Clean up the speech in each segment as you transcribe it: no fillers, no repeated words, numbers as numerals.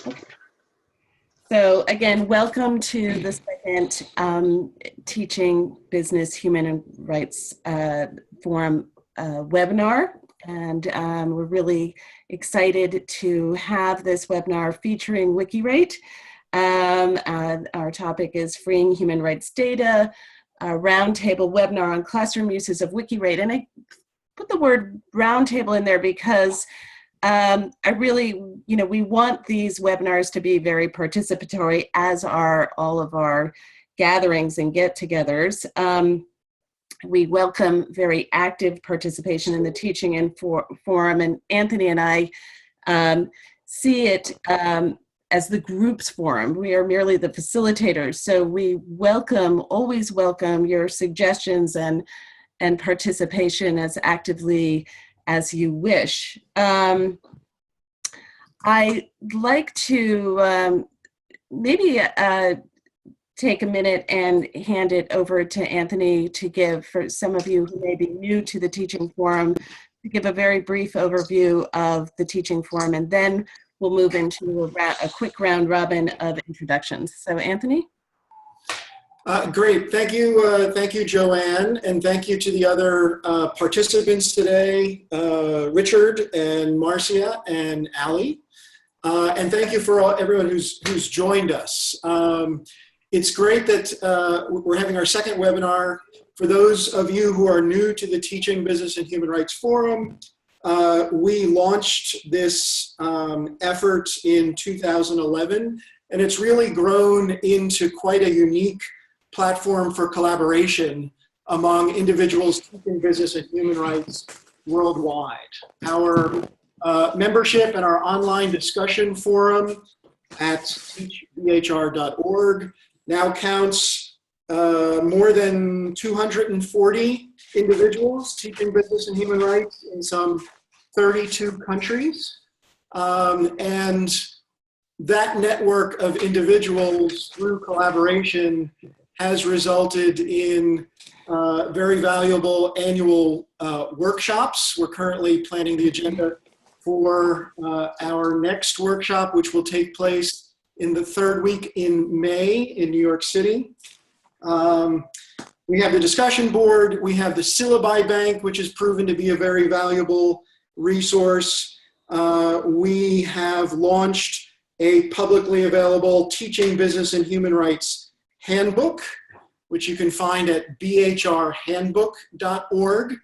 Okay. So again, welcome to the second Teaching Business Human Rights Forum webinar. And we're really excited to have this webinar featuring Wikirate. Our topic is Freeing Human Rights Data, a roundtable webinar on classroom uses of Wikirate. And I put the word roundtable in there because I really, we want these webinars to be very participatory, as are all of our gatherings and get-togethers. We welcome very active participation in the teaching and forum, and Anthony and I see it as the group's forum. We are merely the facilitators, so we always welcome your suggestions and participation as actively as you wish. I'd like to maybe take a minute and hand it over to Anthony to give, for some of you who may be new to the Teaching Forum, to give a very brief overview of the Teaching Forum, and then we'll move into a quick round robin of introductions. So Anthony? Great, thank you, Joanne, and thank you to the other participants today, Richard and Marcia and Ali, and thank you for everyone who's joined us. It's great that we're having our second webinar. For those of you who are new to the Teaching Business and Human Rights Forum, we launched this effort in 2011, and it's really grown into quite a unique platform for collaboration among individuals teaching business and human rights worldwide. Our membership and our online discussion forum at teachbhr.org now counts more than 240 individuals teaching business and human rights in some 32 countries. And that network of individuals through collaboration has resulted in very valuable annual workshops. We're currently planning the agenda for our next workshop, which will take place in the third week in May in New York City. We have the discussion board, we have the syllabi bank, which has proven to be a very valuable resource. We have launched a publicly available Teaching Business and Human Rights handbook, which you can find at bhrhandbook.org.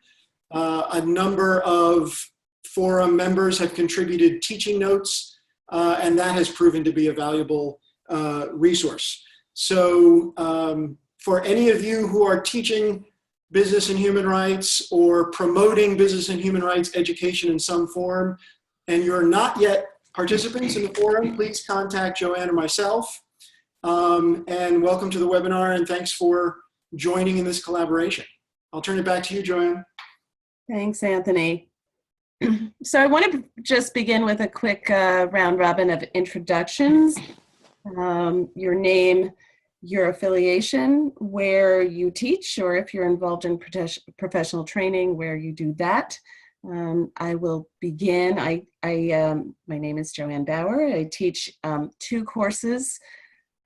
A number of forum members have contributed teaching notes, and that has proven to be a valuable resource. So for any of you who are teaching business and human rights or promoting business and human rights education in some form, and you're not yet participants in the forum, please contact Joanne or myself. And welcome to the webinar, and thanks for joining in this collaboration. I'll turn it back to you, Joanne. Thanks, Anthony. So I want to just begin with a quick round robin of introductions. Your name, your affiliation, where you teach, or if you're involved in professional training, where you do that. I will begin. My name is Joanne Bauer. I teach 2 courses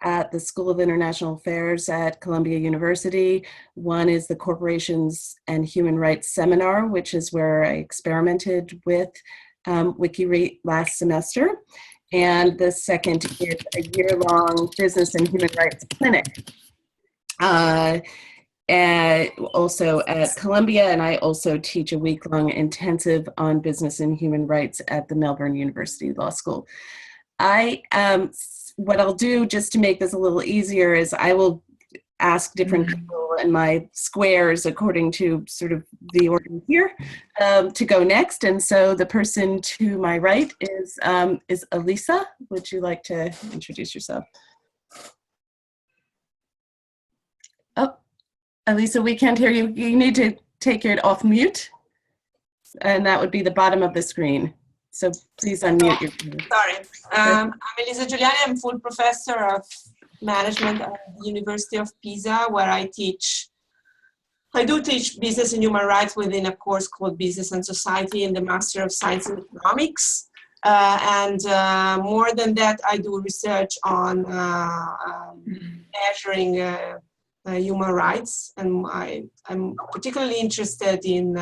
at the School of International Affairs at Columbia University. One is the Corporations and Human Rights Seminar, which is where I experimented with Wikirate last semester. And the second is a year-long Business and Human Rights Clinic. Also at Columbia, and I also teach a week-long intensive on business and human rights at the Melbourne University Law School. What I'll do, just to make this a little easier, is I will ask different people in my squares according to sort of the order here to go next. And so the person to my right is Elisa. Would you like to introduce yourself? Oh, Elisa, we can't hear you. You need to take it off mute, and that would be the bottom of the screen. So please unmute your computer. Sorry. I'm Elisa Giuliani. I'm full professor of management at the University of Pisa, where I do teach business and human rights within a course called Business and Society in the Master of Science in Economics. And more than that, I do research on measuring human rights, and I'm particularly interested in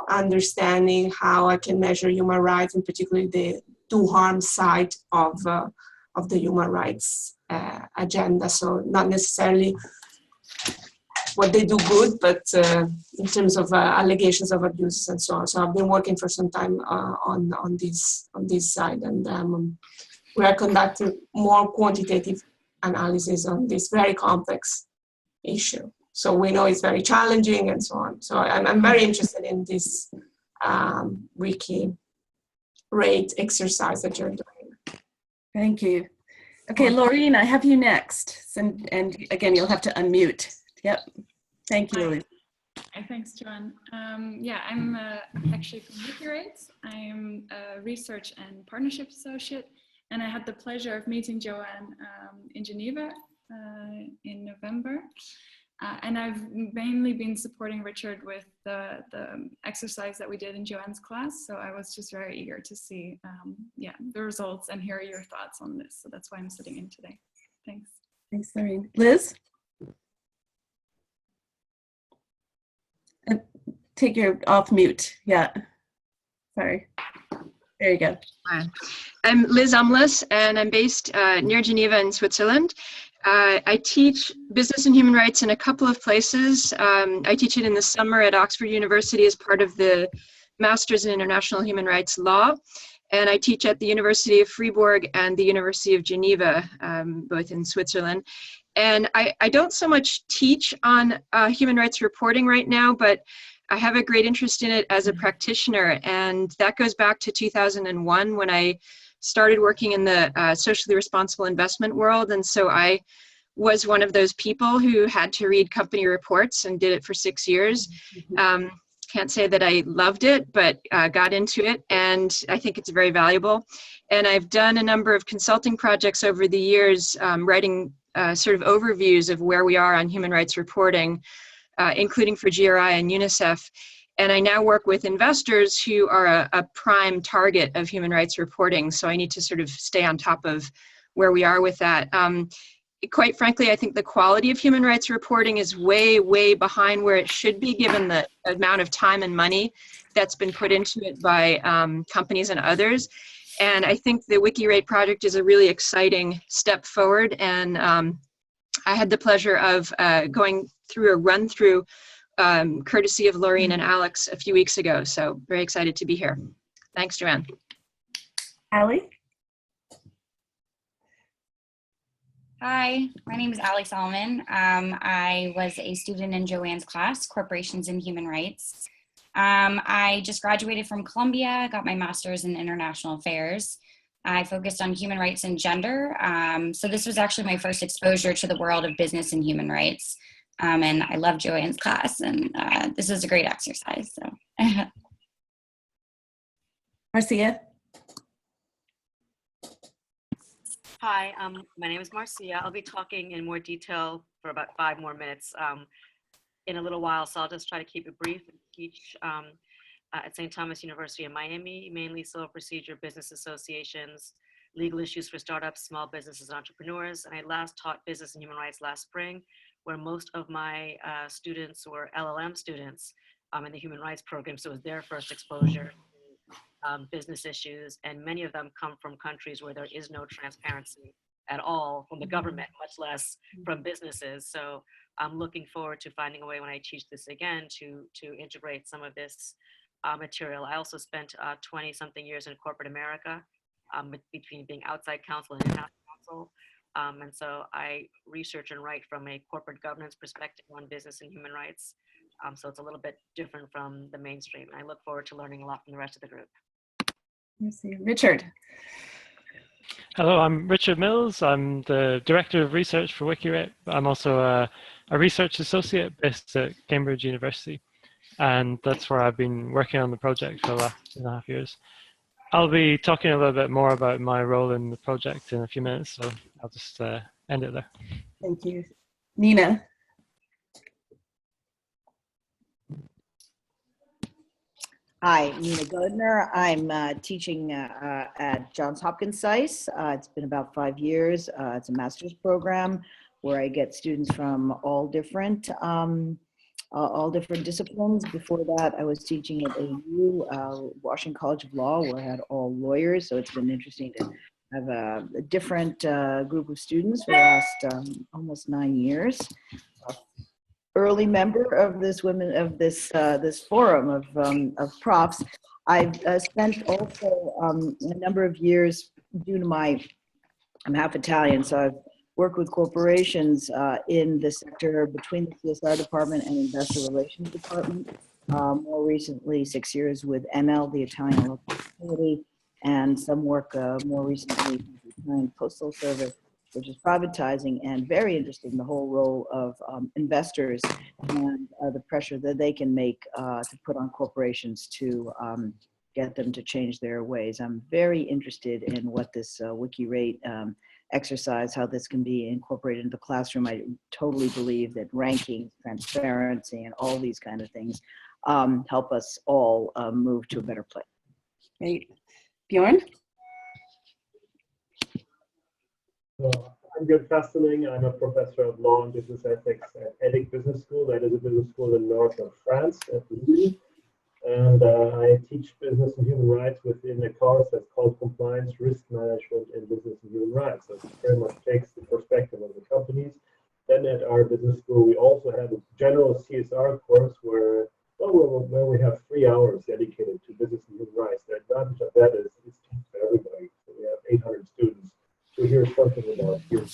understanding how I can measure human rights, and particularly the do harm side of the human rights agenda. So not necessarily what they do good, but in terms of allegations of abuses and so on. So I've been working for some time on this side, and we are conducting more quantitative analysis on this very complex issue. So we know it's very challenging and so on. So I'm very interested in this Wikirate exercise that you're doing. Thank you. Okay, Laureen, I have you next. And again, you'll have to unmute. Yep. Thank you, Laureen. Hi, thanks, Joanne. Yeah, I'm actually from Wikirate. I'm a research and partnership associate, and I had the pleasure of meeting Joanne in Geneva in November. And I've mainly been supporting Richard with the exercise that we did in Joanne's class. So I was just very eager to see yeah, the results and hear your thoughts on this. So that's why I'm sitting in today. Thanks. Thanks, Narine. Liz? Take your off mute. Yeah. Sorry. There you go. Hi. I'm Liz Umlas, and I'm based near Geneva in Switzerland. I teach business and human rights in a couple of places. I teach it in the summer at Oxford University as part of the Masters in International Human Rights Law. And I teach at the University of Fribourg and the University of Geneva, both in Switzerland. And I don't so much teach on human rights reporting right now, but I have a great interest in it as a practitioner. And that goes back to 2001 when I started working in the socially responsible investment world. And so I was one of those people who had to read company reports and did it for 6 years. Can't say that I loved it, but got into it, and I think it's very valuable. And I've done a number of consulting projects over the years, writing sort of overviews of where we are on human rights reporting, including for GRI and UNICEF. And I now work with investors who are a prime target of human rights reporting. So I need to sort of stay on top of where we are with that. Quite frankly, I think the quality of human rights reporting is way, way behind where it should be, given the amount of time and money that's been put into it by companies and others. And I think the Wikirate project is a really exciting step forward. And I had the pleasure of going through a run-through courtesy of Laureen and Alex a few weeks ago. So very excited to be here. Thanks, Joanne. Allie? Hi, my name is Ali Solomon. I was a student in Joanne's class, Corporations and Human Rights. I just graduated from Columbia, got my master's in international affairs. I focused on human rights and gender. So this was actually my first exposure to the world of business and human rights. And I love Joanne's class, and this is a great exercise. So. Marcia? Hi, my name is Marcia. I'll be talking in more detail for about 5 more minutes in a little while, so I'll just try to keep it brief. I teach at St. Thomas University in Miami, mainly civil procedure, business associations, legal issues for startups, small businesses, and entrepreneurs. And I last taught business and human rights last spring, where most of my students were LLM students in the human rights program, so it was their first exposure. Business issues, and many of them come from countries where there is no transparency at all from the government, much less from businesses. So I'm looking forward to finding a way when I teach this again to integrate some of this material. I also spent 20-something years in corporate America, between being outside counsel and in-house counsel. And so I research and write from a corporate governance perspective on business and human rights. So it's a little bit different from the mainstream. And I look forward to learning a lot from the rest of the group. Let's see. Richard. Hello, I'm Richard Mills. I'm the Director of Research for Wikirate. I'm also a research associate based at Cambridge University. And that's where I've been working on the project for the last 2.5 years. I'll be talking a little bit more about my role in the project in a few minutes, so I'll just end it there. Thank you. Nina. Hi, Nina Godner. I'm teaching at Johns Hopkins SAIS. It's been about 5 years. It's a master's program where I get students from all different disciplines. Before that, I was teaching at AU, Washington College of Law, where I had all lawyers. So it's been interesting to have a different group of students for the last almost 9 years. Early member of this this forum of profs. I've spent also a number of years due to I'm half Italian, so I've worked with corporations in the sector between the CSR department and investor relations department. More recently, 6 years with Enel, the Italian local utility, and some work more recently with the Italian Postal Service, which is privatizing, and very interesting, the whole role of investors and the pressure that they can make to put on corporations to get them to change their ways. I'm very interested in what this Wikirate exercise, how this can be incorporated into the classroom. I totally believe that ranking, transparency, and all these kind of things help us all move to a better place. Great. Bjorn? I'm Björn Fastening. I'm a professor of law and business ethics at EDIC Business School. That is a business school in north of France at Lille. And I teach business and human rights within a course that's called Compliance, Risk Management, and Business and Human Rights. So it very much takes the perspective of the companies. Then at our business school, we also have a general CSR course where we have 3 hours dedicated to business and human rights. The advantage of that is it's for everybody. So we have 800 students to hear something about your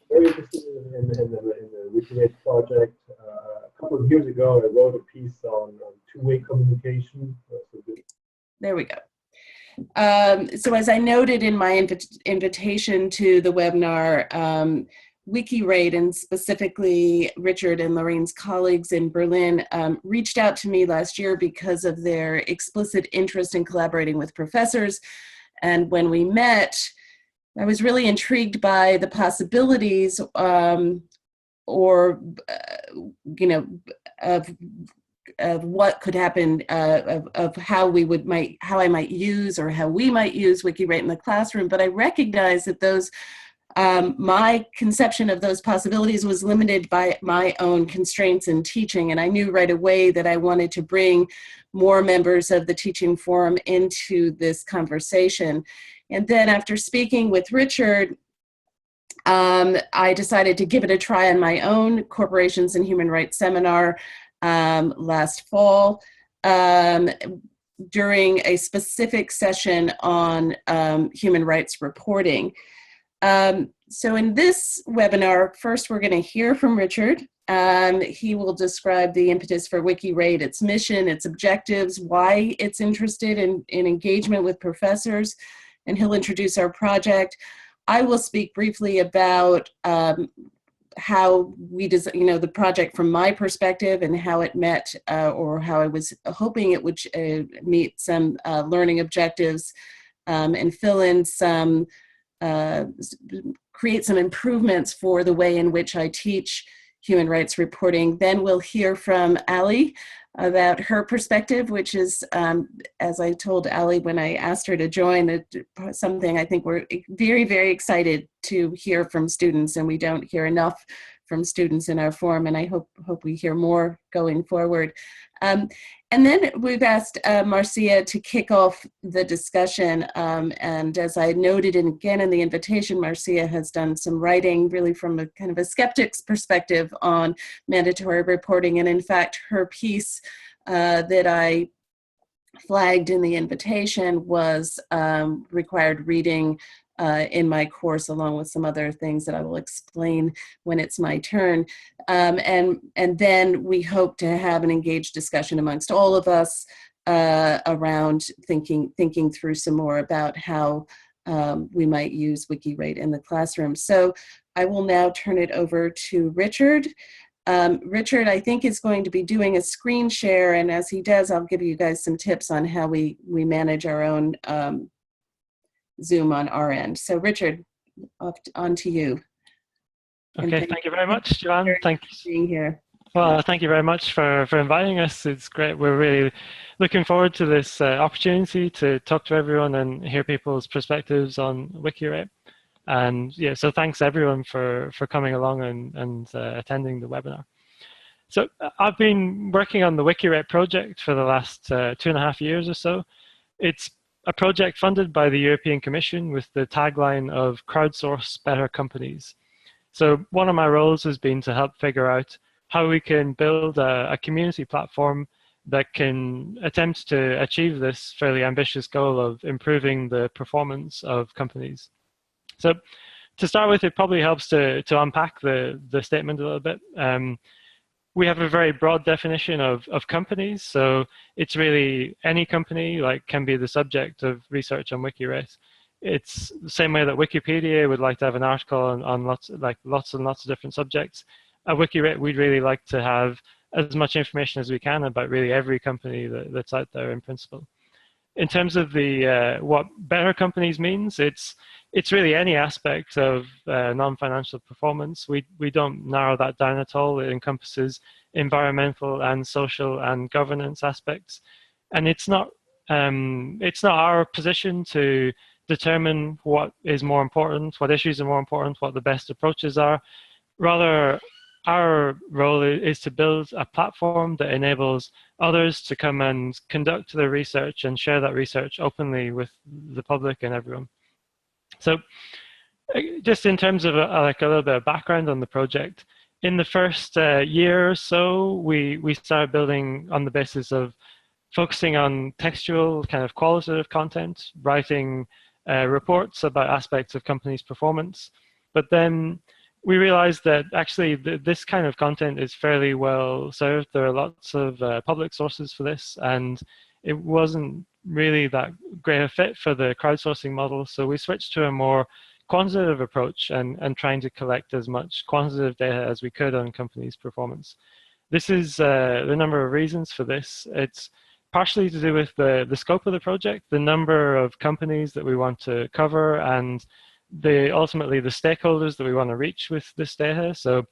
very interested in the Wikirate project. A couple of years ago, I wrote a piece on two-way communication. There we go. So as I noted in my invitation to the webinar, Wikirate, and specifically Richard and Narine's colleagues in Berlin, reached out to me last year because of their explicit interest in collaborating with professors. And when we met, I was really intrigued by the possibilities of what could happen, of how I might use, or how we might use Wikirate in the classroom. But I recognize that those my conception of those possibilities was limited by my own constraints in teaching, and I knew right away that I wanted to bring more members of the teaching forum into this conversation. And then after speaking with Richard, I decided to give it a try on my own corporations and human rights seminar last fall during a specific session on human rights reporting. So in this webinar, first we're going to hear from Richard. He will describe the impetus for Wikirate, its mission, its objectives, why it's interested in engagement with professors, and he'll introduce our project. I will speak briefly about how we design, the project from my perspective, and how it met, or how I was hoping it would meet some learning objectives, and fill in some, create some improvements for the way in which I teach human rights reporting. Then we'll hear from Ali about her perspective, which is, as I told Ali when I asked her to join, something I think we're very, very excited to hear from students, and we don't hear enough from students in our forum, and I hope we hear more going forward. And then we've asked Marcia to kick off the discussion, and as I noted again in the invitation, Marcia has done some writing really from a kind of a skeptic's perspective on mandatory reporting, and in fact her piece that I flagged in the invitation was required reading in my course, along with some other things that I will explain when it's my turn. And then we hope to have an engaged discussion amongst all of us around thinking through some more about how we might use Wikirate in the classroom. So I will now turn it over to Richard. Richard, I think, is going to be doing a screen share, and as he does, I'll give you guys some tips on how we manage our own Zoom on our end. So Richard, on to you. Okay, thank you very much, Joanne. Thank you. For being here. Well, thank you very much for inviting us. It's great. We're really looking forward to this opportunity to talk to everyone and hear people's perspectives on Wikirate. And yeah, so thanks everyone for coming along and attending the webinar. So I've been working on the Wikirate project for the last 2.5 years or so. It's a project funded by the European Commission with the tagline of crowdsource better companies. So one of my roles has been to help figure out how we can build a community platform that can attempt to achieve this fairly ambitious goal of improving the performance of companies. So to start with, it probably helps to unpack the statement a little bit. We have a very broad definition of companies. So it's really any company can be the subject of research on Wikirate. It's the same way that Wikipedia would like to have an article on lots and lots of different subjects. At Wikirate, we'd really like to have as much information as we can about really every company that's out there in principle. In terms of the what better companies means, it's really any aspect of non-financial performance. We don't narrow that down at all. It encompasses environmental and social and governance aspects, and it's not our position to determine what is more important, what issues are more important, what the best approaches are. Rather, our role is to build a platform that enables others to come and conduct their research and share that research openly with the public and everyone. So just in terms of a little bit of background on the project, in the first year or so, we started building on the basis of focusing on textual kind of qualitative content, writing reports about aspects of companies' performance. But then we realized that actually this kind of content is fairly well served. There are lots of public sources for this, and it wasn't really that great a fit for the crowdsourcing model. So we switched to a more quantitative approach and trying to collect as much quantitative data as we could on companies' performance. This is the number of reasons for this. It's partially to do with the scope of the project, the number of companies that we want to cover, and ultimately the stakeholders that we want to reach with this data. So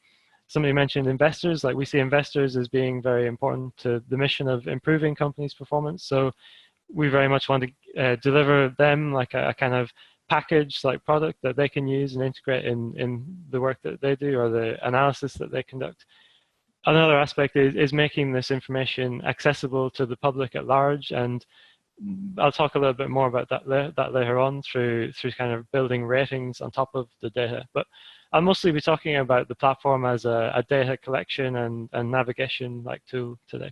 somebody mentioned investors. We see investors as being very important to the mission of improving companies' performance. So we very much want to deliver them a kind of package product that they can use and integrate in the work that they do or the analysis that they conduct. Another aspect is making this information accessible to the public at large, and I'll talk a little bit more about that later on through kind of building ratings on top of the data. But I'll mostly be talking about the platform as a data collection and navigation tool today.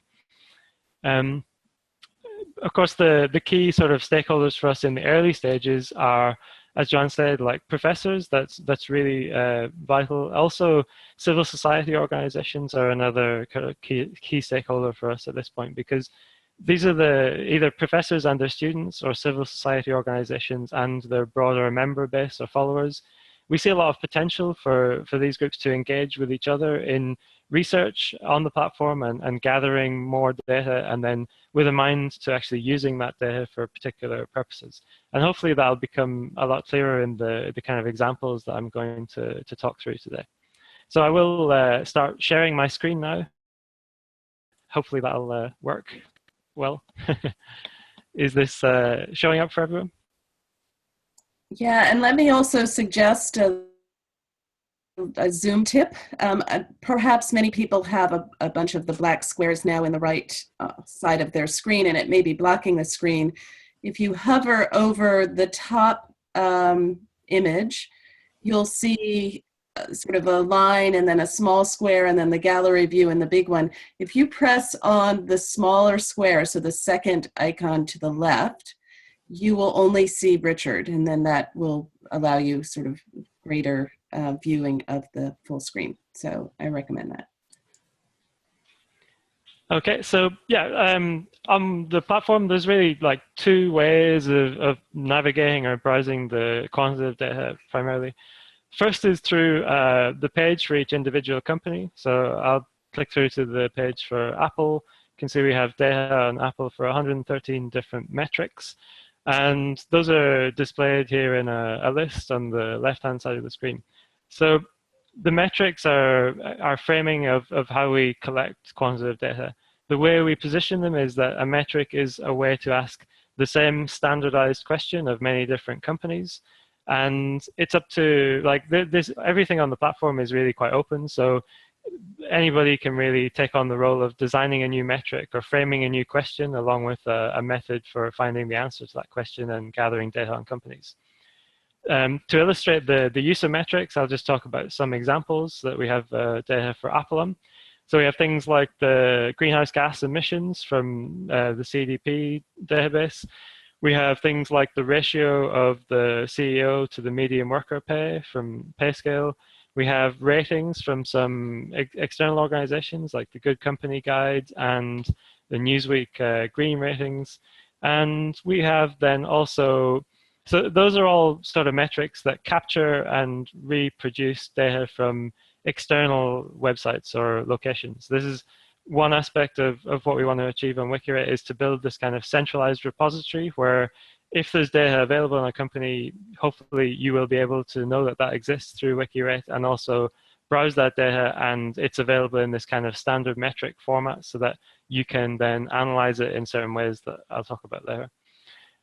Of course, the key sort of stakeholders for us in the early stages are, as Joanne said, professors. That's really vital. Also, civil society organizations are another kind of key stakeholder for us at this point, because these are either professors and their students or civil society organizations and their broader member base or followers. We see a lot of potential for these groups to engage with each other in research on the platform and gathering more data, and then with a mind to actually using that data for particular purposes. And hopefully that'll become a lot clearer in the kind of examples that I'm going to talk through today. So I will start sharing my screen now. Hopefully that'll work well. Is this showing up for everyone? Yeah, and let me also suggest a Zoom tip. Perhaps many people have a bunch of the black squares now in the right side of their screen, and it may be blocking the screen. If you hover over the top image, you'll see sort of a line and then a small square and then the gallery view and the big one. If you press on the smaller square, so the second icon to the left, you will only see Richard, and then that will allow you sort of greater viewing of the full screen. So I recommend that. Okay, so yeah, on the platform, there's really two ways of navigating or browsing the quantitative data primarily. First is through the page for each individual company. So I'll click through to the page for Apple. You can see we have data on Apple for 113 different metrics. And those are displayed here in a list on the left-hand side of the screen. So the metrics are our framing of how we collect quantitative data. The way we position them is that a metric is a way to ask the same standardized question of many different companies. And it's up to, like, everything on the platform is really quite open. So anybody can really take on the role of designing a new metric or framing a new question along with a method for finding the answer to that question and gathering data on companies. To illustrate the use of metrics, I'll just talk about some examples that we have data for Apelum. So we have things like the greenhouse gas emissions from the CDP database. We have things like the ratio of the CEO to the median worker pay from PayScale. We have ratings from some external organizations like the Good Company Guide and the Newsweek Green Ratings. And we have then also, so those are all sort of metrics that capture and reproduce data from external websites or locations. This is one aspect of what we want to achieve on Wikirate, is to build this kind of centralized repository where if there's data available in a company, hopefully you will be able to know that that exists through Wikirate and also browse that data, and it's available in this kind of standard metric format so that you can then analyze it in certain ways that I'll talk about later.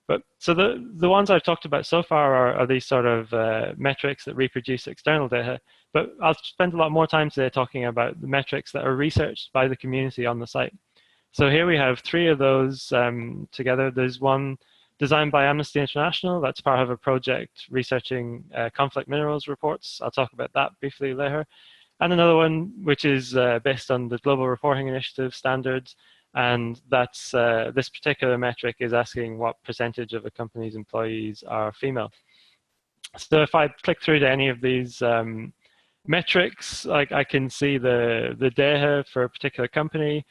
But so the ones I've talked about so far are these sort of metrics that reproduce external data. But I'll spend a lot more time today talking about the metrics that are researched by the community on the site. So here we have 3 of those together. There's one designed by Amnesty International. That's part of a project researching conflict minerals reports. I'll talk about that briefly later. And another one which is based on the Global Reporting Initiative standards. And that's this particular metric is asking what percentage of a company's employees are female. So if I click through to any of these metrics, like I can see the data for a particular company.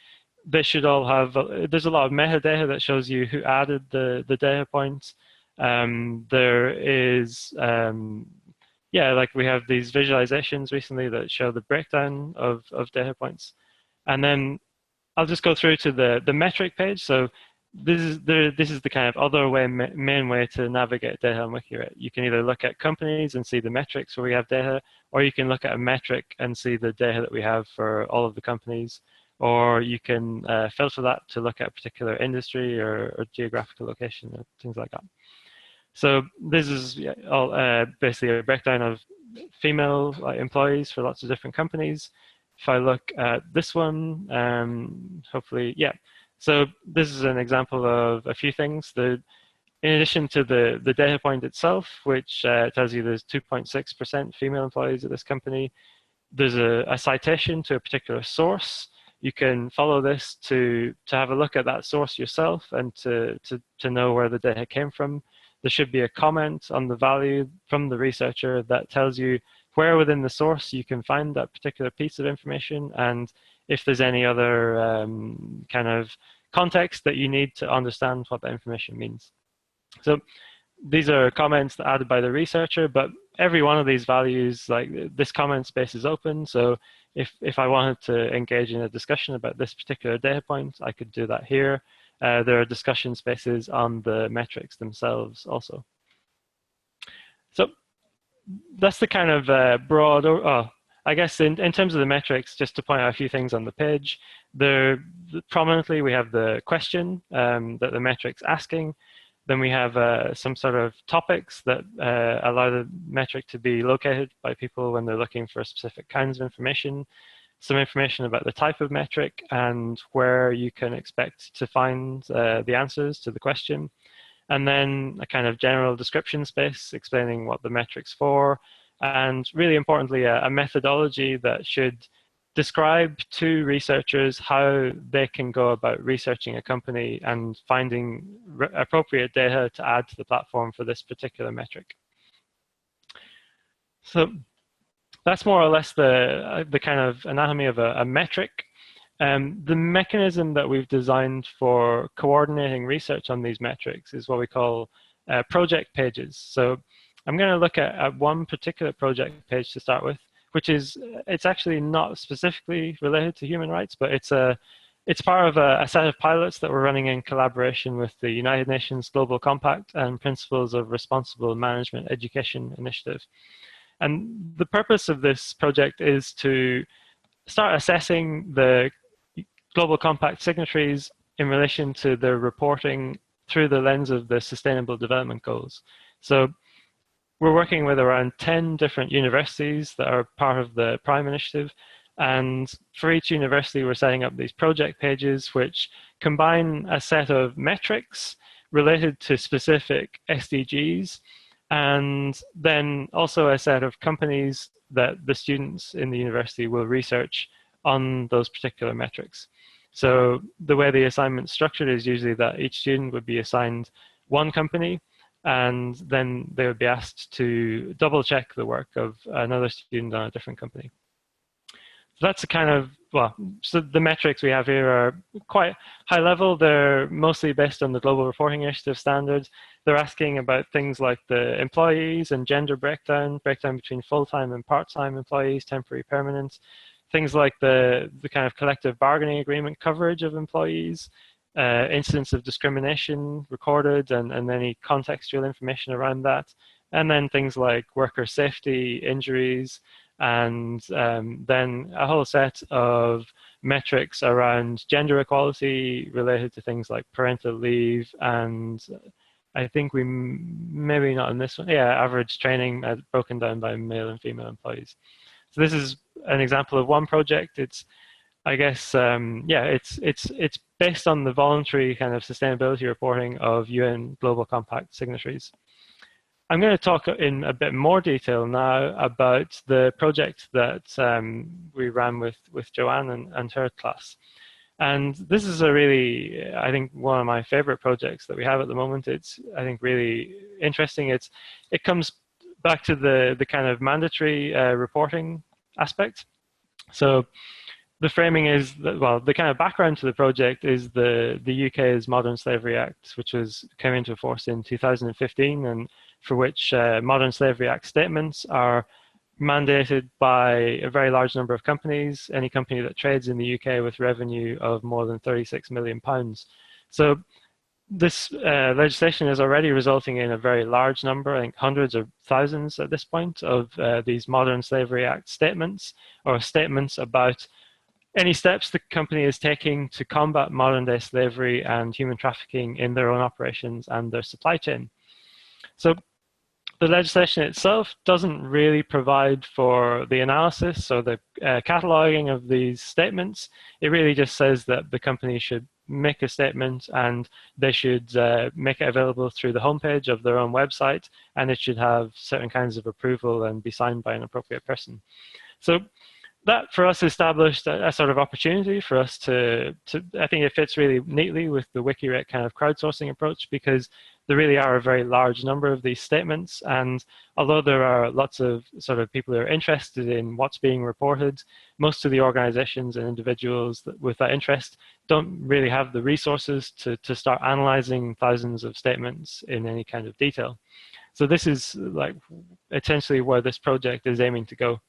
They should all have, there's a lot of metadata that shows you who added the data points. There is, yeah, like we have these visualizations recently that show the breakdown of data points. And then I'll just go through to the metric page. So this is the kind of other way, main way to navigate data on Wikirate. You can either look at companies and see the metrics where we have data, or you can look at a metric and see the data that we have for all of the companies, or you can filter that to look at a particular industry or geographical location or things like that. So this is all basically a breakdown of female employees for lots of different companies. If I look at this one, hopefully, yeah. So this is an example of a few things. In addition to the data point itself, which tells you there's 2.6% female employees at this company, there's a citation to a particular source. You can follow this to have a look at that source yourself and to know where the data came from. There should be a comment on the value from the researcher that tells you where within the source you can find that particular piece of information, and if there's any other kind of context that you need to understand what that information means. So these are comments added by the researcher, but every one of these values, like this comment space is open. So if I wanted to engage in a discussion about this particular data point, I could do that here. There are discussion spaces on the metrics themselves also. So that's the kind of broad, I guess in terms of the metrics, just to point out a few things on the page, prominently we have the question that the metric's asking. Then we have some sort of topics that allow the metric to be located by people when they're looking for specific kinds of information, some information about the type of metric and where you can expect to find the answers to the question. And then a kind of general description space explaining what the metric's for, and really importantly, a methodology that should describe to researchers how they can go about researching a company and finding appropriate data to add to the platform for this particular metric. So that's more or less the kind of anatomy of a metric. The mechanism that we've designed for coordinating research on these metrics is what we call project pages. So I'm going to look at one particular project page to start with, which is, it's actually not specifically related to human rights, but it's part of a set of pilots that we're running in collaboration with the United Nations Global Compact and Principles of Responsible Management Education Initiative. And the purpose of this project is to start assessing the Global Compact signatories in relation to their reporting through the lens of the Sustainable Development Goals. So we're working with around 10 different universities that are part of the Prime Initiative. And for each university, we're setting up these project pages which combine a set of metrics related to specific SDGs, and then also a set of companies that the students in the university will research on those particular metrics. So the way the assignment's structured is usually that each student would be assigned one company, and then they would be asked to double check the work of another student on a different company. So that's a kind of, well, so the metrics we have here are quite high level. They're mostly based on the Global Reporting Initiative standards. They're asking about things like the employees and gender breakdown between full-time and part-time employees, temporary, permanent, things like the kind of collective bargaining agreement coverage of employees, incidents of discrimination recorded, and any contextual information around that. And then things like worker safety, injuries, and then a whole set of metrics around gender equality related to things like parental leave, and I think we maybe not in this one, yeah, average training broken down by male and female employees. So this is an example of one project. It's, I guess, yeah, it's based on the voluntary kind of sustainability reporting of UN Global Compact signatories. I'm going to talk in a bit more detail now about the project that we ran with Joanne and her class. And this is a really, I think, one of my favorite projects that we have at the moment. It's, I think, really interesting. It comes back to the kind of mandatory reporting aspect. So the framing is that, well, the kind of background to the project is the UK's Modern Slavery Act, which came into force in 2015, and for which Modern Slavery Act statements are mandated by a very large number of companies, any company that trades in the UK with revenue of more than £36 million. So this legislation is already resulting in a very large number, I think hundreds of thousands at this point, of these Modern Slavery Act statements, or statements about any steps the company is taking to combat modern day slavery and human trafficking in their own operations and their supply chain. So the legislation itself doesn't really provide for the analysis or the cataloging of these statements. It really just says that the company should make a statement and they should make it available through the homepage of their own website, and it should have certain kinds of approval and be signed by an appropriate person. So that for us established a sort of opportunity for us to I think it fits really neatly with the Wikirate kind of crowdsourcing approach, because there really are a very large number of these statements, and although there are lots of sort of people who are interested in what's being reported, most of the organizations and individuals with that interest don't really have the resources to start analyzing thousands of statements in any kind of detail. So this is like essentially where this project is aiming to go.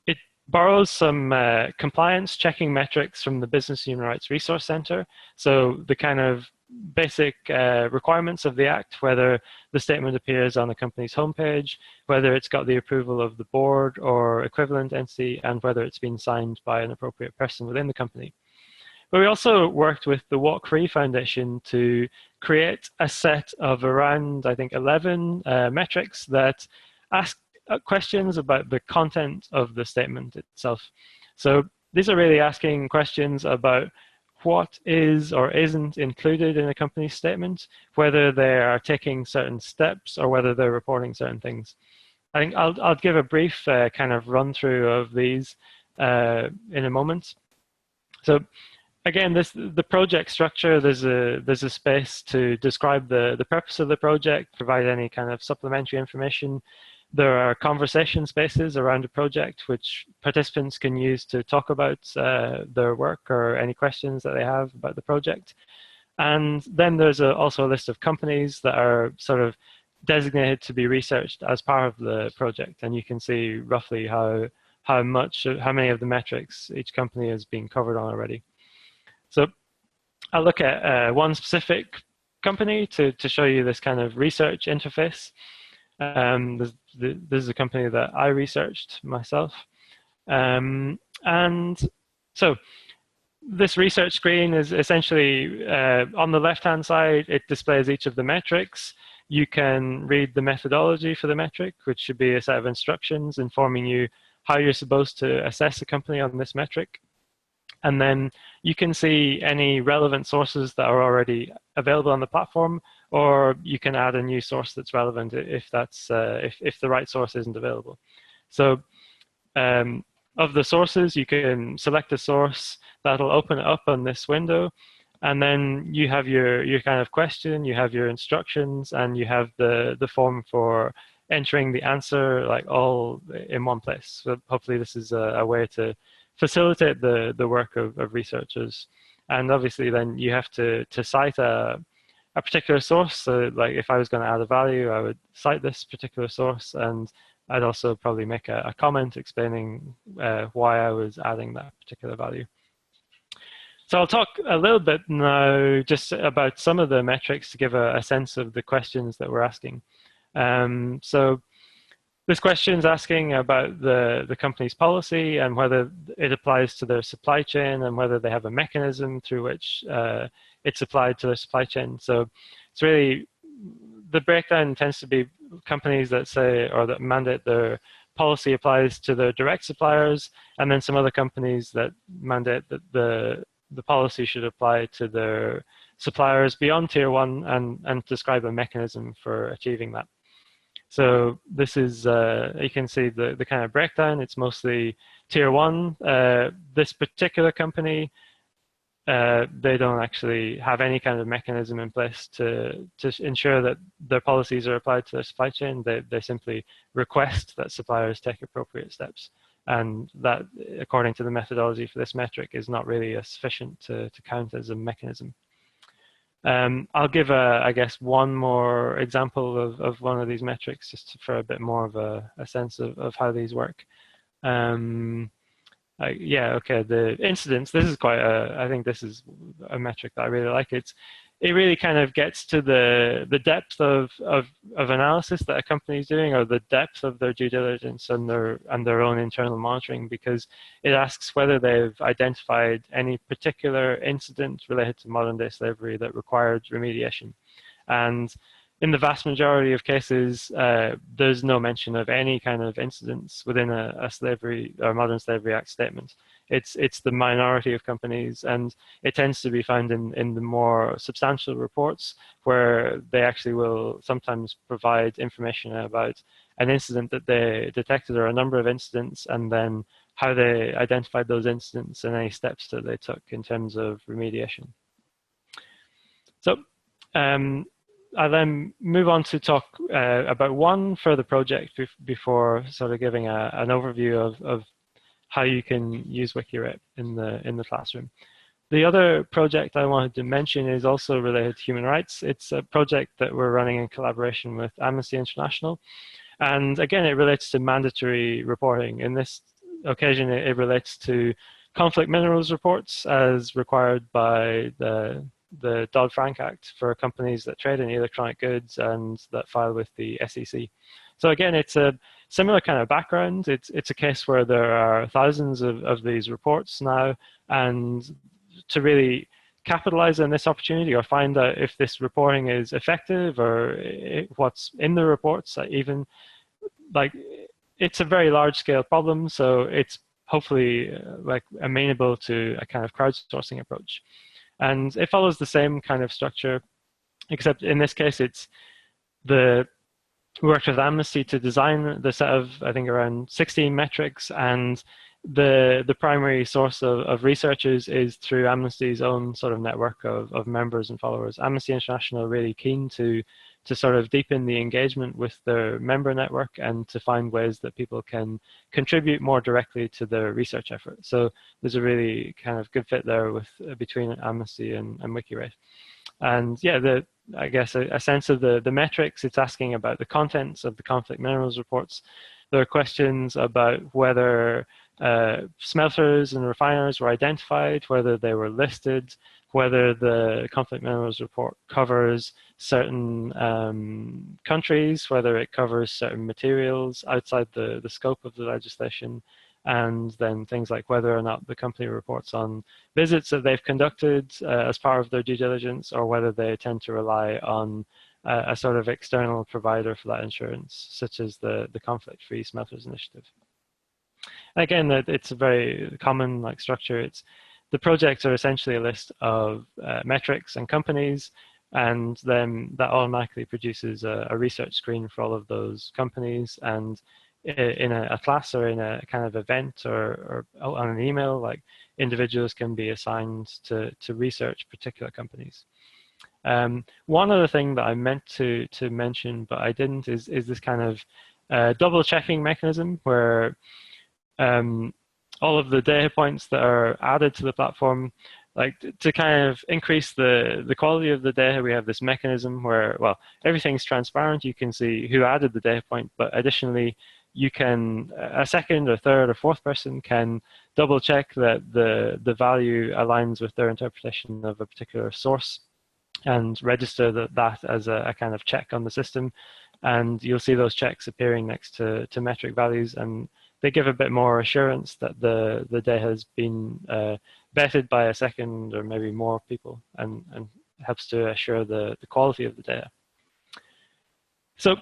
It borrows some compliance checking metrics from the Business Human Rights Resource Center. So the kind of basic requirements of the Act, whether the statement appears on the company's homepage, whether it's got the approval of the board or equivalent entity, and whether it's been signed by an appropriate person within the company. But we also worked with the Walk Free Foundation to create a set of around, I think, 11 metrics that ask questions about the content of the statement itself. So these are really asking questions about what is or isn't included in a company's statement, whether they are taking certain steps or whether they're reporting certain things. I think I'll give a brief kind of run through of these in a moment. So again, the project structure, there's a space to describe the purpose of the project, provide any kind of supplementary information. There are conversation spaces around the project which participants can use to talk about their work or any questions that they have about the project. And then there's also a list of companies that are sort of designated to be researched as part of the project. And you can see roughly how many of the metrics each company has been covered on already. So I'll look at one specific company to show you this kind of research interface. There's this is a company that I researched myself. And so this research screen is essentially on the left-hand side, it displays each of the metrics. You can read the methodology for the metric, which should be a set of instructions informing you how you're supposed to assess a company on this metric. And then you can see any relevant sources that are already available on the platform, or you can add a new source that's relevant if that's if the right source isn't available. So of the sources, you can select a source that'll open it up on this window, and then you have your kind of question, you have your instructions, and you have the form for entering the answer, like all in one place. So hopefully this is a way to facilitate the work of researchers. And obviously then you have to cite a particular source. So like if I was going to add a value, I would cite this particular source, and I'd also probably make a comment explaining why I was adding that particular value. So I'll talk a little bit now just about some of the metrics to give a sense of the questions that we're asking. So this question is asking about the company's policy and whether it applies to their supply chain and whether they have a mechanism through which it's applied to their supply chain. So it's really, the breakdown tends to be companies that say, or that mandate their policy applies to their direct suppliers, and then some other companies that mandate that the policy should apply to their suppliers beyond tier 1 and describe a mechanism for achieving that. So this is, you can see the kind of breakdown. It's mostly tier 1. This particular company, they don't actually have any kind of mechanism in place to ensure that their policies are applied to their supply chain. They simply request that suppliers take appropriate steps. And that, according to the methodology for this metric, is not really sufficient to count as a mechanism. I'll give, I guess, one more example of one of these metrics, just for a bit more of a sense of how these work. Yeah, okay, the incidents, this is quite I think this is a metric that I really like. It really kind of gets to the depth of analysis that a company is doing, or the depth of their due diligence and their own internal monitoring, because it asks whether they've identified any particular incident related to modern day slavery that required remediation. And in the vast majority of cases, there's no mention of any kind of incidents within a slavery or modern slavery act statement. It's the minority of companies, and it tends to be found in the more substantial reports, where they actually will sometimes provide information about an incident that they detected, or a number of incidents, and then how they identified those incidents and any steps that they took in terms of remediation. So I'll then move on to talk about one further project before sort of giving an overview of how you can use Wikirate in the classroom. The other project I wanted to mention is also related to human rights. It's a project that we're running in collaboration with Amnesty International. And again, it relates to mandatory reporting. In this occasion, it relates to conflict minerals reports as required by the Dodd-Frank Act for companies that trade in electronic goods and that file with the SEC. So again, it's a similar kind of background. It's a case where there are thousands of these reports now, and to really capitalize on this opportunity or find out if this reporting is effective or what's in the reports, even like it's a very large scale problem. So it's hopefully like amenable to a kind of crowdsourcing approach. And it follows the same kind of structure, except in this case, we worked with Amnesty to design the set of, I think, around 16 metrics, and the primary source of researchers is through Amnesty's own sort of network of members and followers. Amnesty International are really keen to sort of deepen the engagement with their member network and to find ways that people can contribute more directly to their research effort. So there's a really kind of good fit there between Amnesty and Wikirate. And yeah, I guess a sense of the metrics, it's asking about the contents of the conflict minerals reports. There are questions about whether smelters and refiners were identified, whether they were listed, whether the conflict minerals report covers certain countries, whether it covers certain materials outside the scope of the legislation, and then things like whether or not the company reports on visits that they've conducted as part of their due diligence, or whether they tend to rely on a sort of external provider for that insurance, such as the Conflict-Free Smelters Initiative. Again, it's a very common structure. The projects are essentially a list of metrics and companies, and then that automatically produces a research screen for all of those companies. And in a class or in a kind of event or on an email, individuals can be assigned to research particular companies. One other thing that I meant to mention, but I didn't, is this kind of double checking mechanism where all of the data points that are added to the platform, to kind of increase the quality of the data, we have this mechanism where, well, everything's transparent. You can see who added the data point, but additionally, you can, a second or third or fourth person can double check that the value aligns with their interpretation of a particular source and register that as a kind of check on the system. And you'll see those checks appearing next to metric values, and they give a bit more assurance that the data has been vetted by a second or maybe more people, and helps to assure the quality of the data. So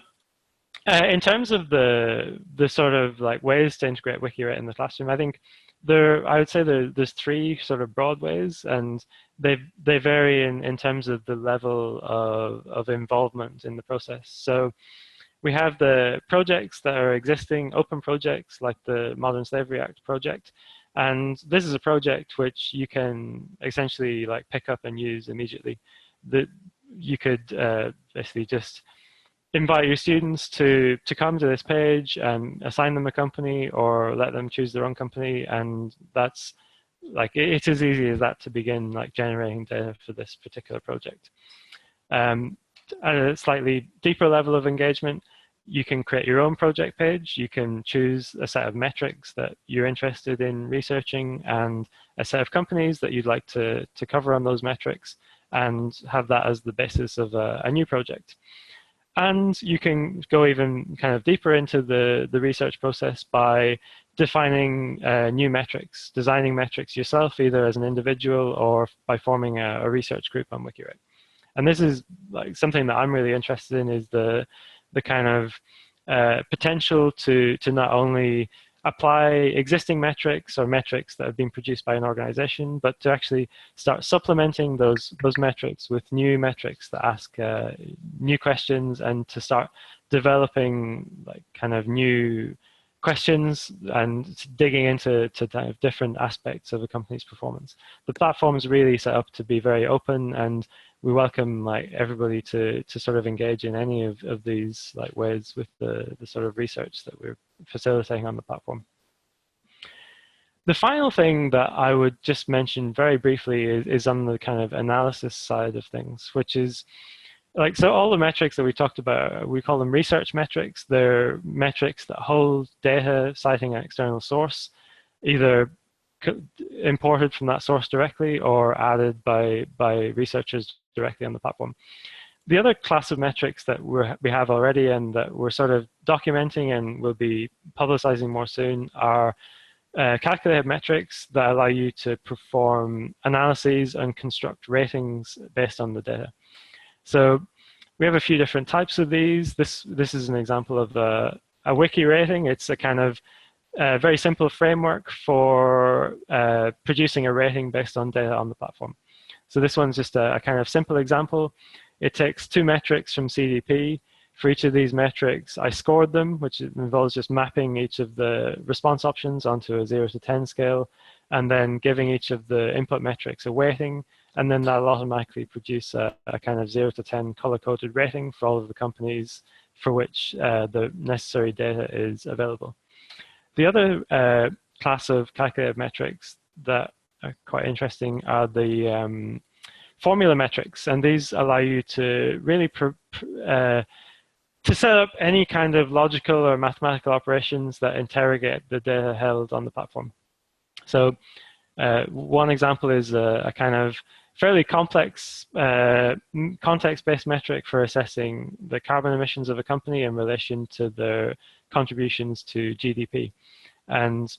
in terms of the sort of ways to integrate Wikirate in the classroom, I think I would say there's three sort of broad ways, and they vary in terms of the level of involvement in the process. So we have the projects that are existing, open projects like the Modern Slavery Act project. And this is a project which you can essentially pick up and use immediately. You could basically just invite your students to come to this page and assign them a company or let them choose their own company. And that's it's as easy as that to begin generating data for this particular project. At a slightly deeper level of engagement, you can create your own project page. You can choose a set of metrics that you're interested in researching and a set of companies that you'd like to cover on those metrics, and have that as the basis of a new project. And you can go even kind of deeper into the research process by defining new metrics, designing metrics yourself, either as an individual or by forming a research group on Wikirate. And this is something that I'm really interested in, is the kind of potential to not only apply existing metrics or metrics that have been produced by an organization, but to actually start supplementing those metrics with new metrics that ask new questions, and to start developing kind of new questions and digging into kind of different aspects of a company's performance. The platform is really set up to be very open, and we welcome everybody to sort of engage in any of these ways with the sort of research that we're facilitating on the platform. The final thing that I would just mention very briefly is on the kind of analysis side of things, which is so all the metrics that we talked about, we call them research metrics. They're metrics that hold data citing an external source, either imported from that source directly or added by researchers directly on the platform. The other class of metrics that we have already and that we're sort of documenting and will be publicizing more soon are calculated metrics that allow you to perform analyses and construct ratings based on the data. So we have a few different types of these. This is an example of a wiki rating. It's a kind of very simple framework for producing a rating based on data on the platform. So this one's just a kind of simple example. It takes two metrics from CDP. For each of these metrics, I scored them, which involves just mapping each of the response options onto a 0 to 10 scale, and then giving each of the input metrics a weighting, and then that'll automatically produce a kind of 0 to 10 color-coded rating for all of the companies for which the necessary data is available. The other class of calculated metrics that are quite interesting are the formula metrics, and these allow you to really to set up any kind of logical or mathematical operations that interrogate the data held on the platform. So one example is a kind of fairly complex context-based metric for assessing the carbon emissions of a company in relation to their contributions to GDP. And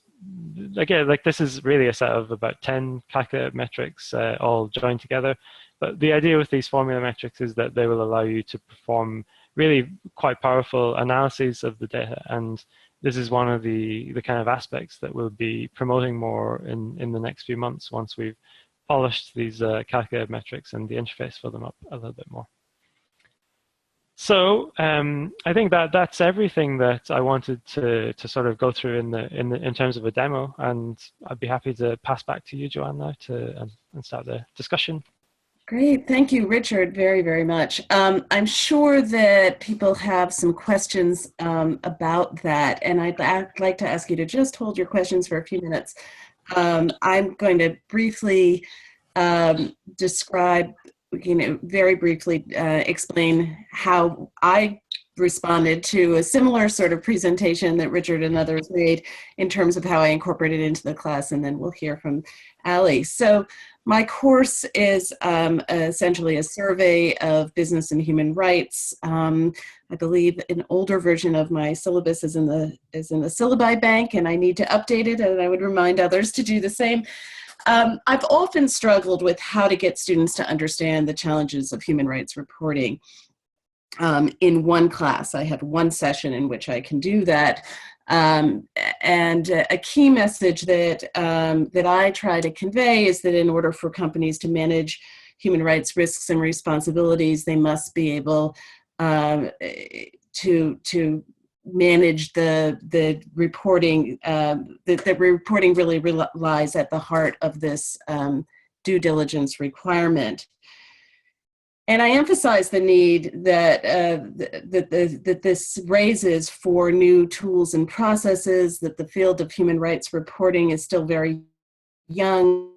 again, like this is really a set of about 10 calculated metrics all joined together. But the idea with these formula metrics is that they will allow you to perform really quite powerful analyses of the data. And this is one of the kind of aspects that we'll be promoting more in the next few months once we've polished these calculated metrics and the interface for them up a little bit more. So I think that that's everything that I wanted to sort of go through in terms of a demo, and I'd be happy to pass back to you, Joanne, now and start the discussion. Great, thank you, Richard, very, very much. I'm sure that people have some questions about that, and I'd like to ask you to just hold your questions for a few minutes. I'm going to briefly describe, very briefly explain how I responded to a similar sort of presentation that Richard and others made in terms of how I incorporated it into the class, and then we'll hear from Ali. So my course is essentially a survey of business and human rights. I believe an older version of my syllabus is in the syllabi bank, and I need to update it, and I would remind others to do the same. I've often struggled with how to get students to understand the challenges of human rights reporting in one class. I have one session in which I can do that. And a key message that, that I try to convey is that in order for companies to manage human rights risks and responsibilities, they must be able to manage the reporting. The reporting really lies at the heart of this due diligence requirement. And I emphasize the need that, that this raises for new tools and processes, that the field of human rights reporting is still very young.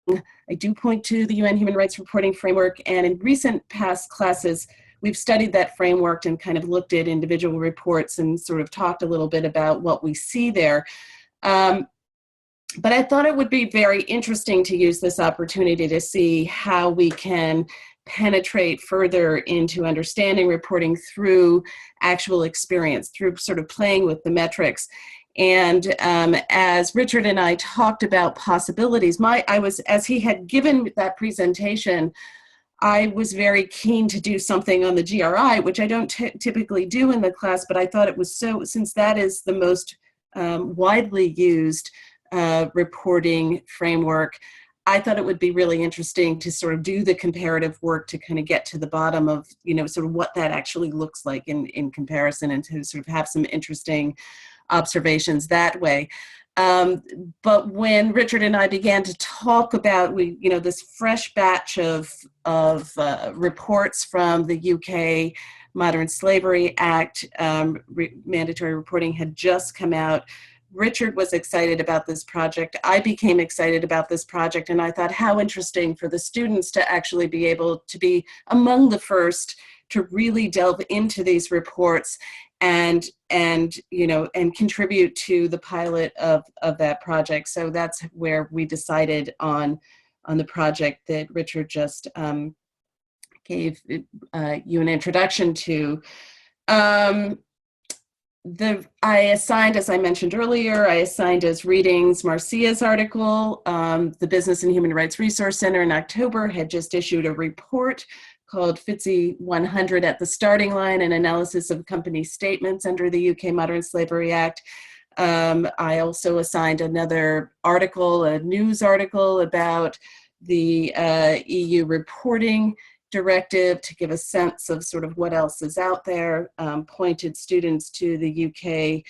I do point to the UN Human Rights Reporting Framework, and in recent past classes, we've studied that framework and kind of looked at individual reports and sort of talked a little bit about what we see there. But I thought it would be very interesting to use this opportunity to see how we can penetrate further into understanding reporting through actual experience, through sort of playing with the metrics. And as Richard and I talked about possibilities, as he had given that presentation, I was very keen to do something on the GRI, which I don't typically do in the class, but I thought it was so, since that is the most widely used reporting framework, I thought it would be really interesting to sort of do the comparative work to kind of get to the bottom of, sort of what that actually looks like in comparison, and to sort of have some interesting observations that way. But when Richard and I began to talk about, this fresh batch of reports from the UK Modern Slavery Act, mandatory reporting had just come out. Richard was excited about this project. I became excited about this project, and I thought how interesting for the students to actually be able to be among the first to really delve into these reports and contribute to the pilot of that project. So that's where we decided on the project that Richard just gave you an introduction to. I assigned, as I mentioned earlier, as readings Marcia's article. The Business and Human Rights Resource Center in October had just issued a report called FTSE 100 at the Starting Line, an analysis of company statements under the UK Modern Slavery Act. I also assigned another article, a news article about the EU reporting directive to give a sense of sort of what else is out there, pointed students to the UK,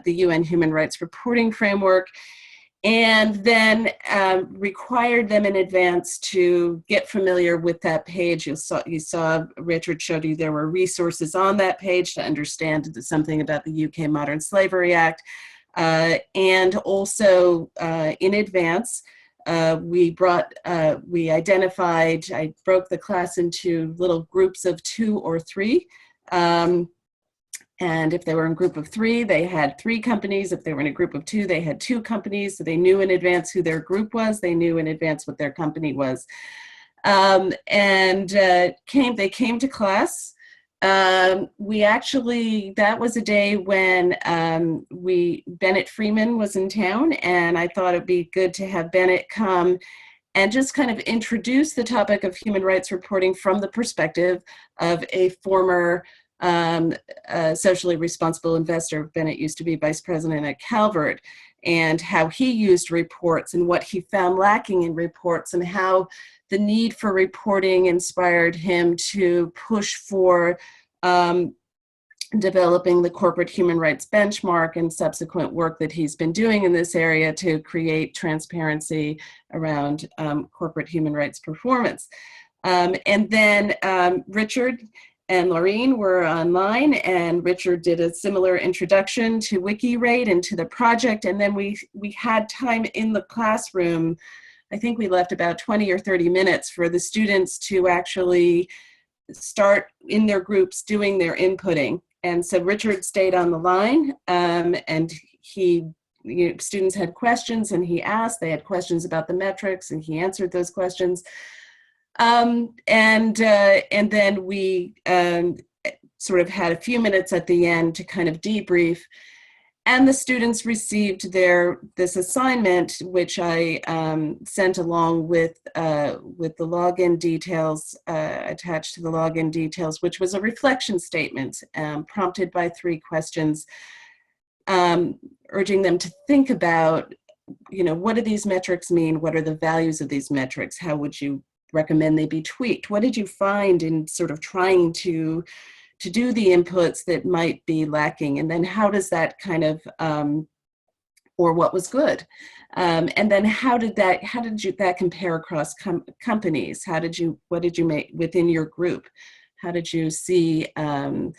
the UN Human Rights Reporting Framework, and then required them in advance to get familiar with that page. You saw Richard showed you there were resources on that page to understand something about the UK Modern Slavery Act, and also in advance, I broke the class into little groups of 2 or 3. And if they were in a group of 3, they had 3 companies. If they were in a group of 2, they had 2 companies. So they knew in advance who their group was. They knew in advance what their company was. They came to class. That was a day when Bennett Freeman was in town, and I thought it'd be good to have Bennett come and just kind of introduce the topic of human rights reporting from the perspective of a former socially responsible investor. Bennett used to be vice president at Calvert, and how he used reports and what he found lacking in reports, and how the need for reporting inspired him to push for developing the corporate human rights benchmark and subsequent work that he's been doing in this area to create transparency around corporate human rights performance. And then Richard and Narine were online, and Richard did a similar introduction to Wikirate and to the project. And then we had time in the classroom. I think we left about 20 or 30 minutes for the students to actually start in their groups doing their inputting. And so Richard stayed on the line, and students had questions, and he asked. They had questions about the metrics, and he answered those questions. And then we sort of had a few minutes at the end to kind of debrief, and the students received this assignment, which I sent along with the login details, attached to the login details, which was a reflection statement prompted by 3 questions, urging them to think about, what do these metrics mean? What are the values of these metrics? How would you recommend they be tweaked? What did you find in sort of trying to do the inputs that might be lacking? And then how does that kind of, or what was good? And then how did that compare across companies? What did you make within your group? How did you see the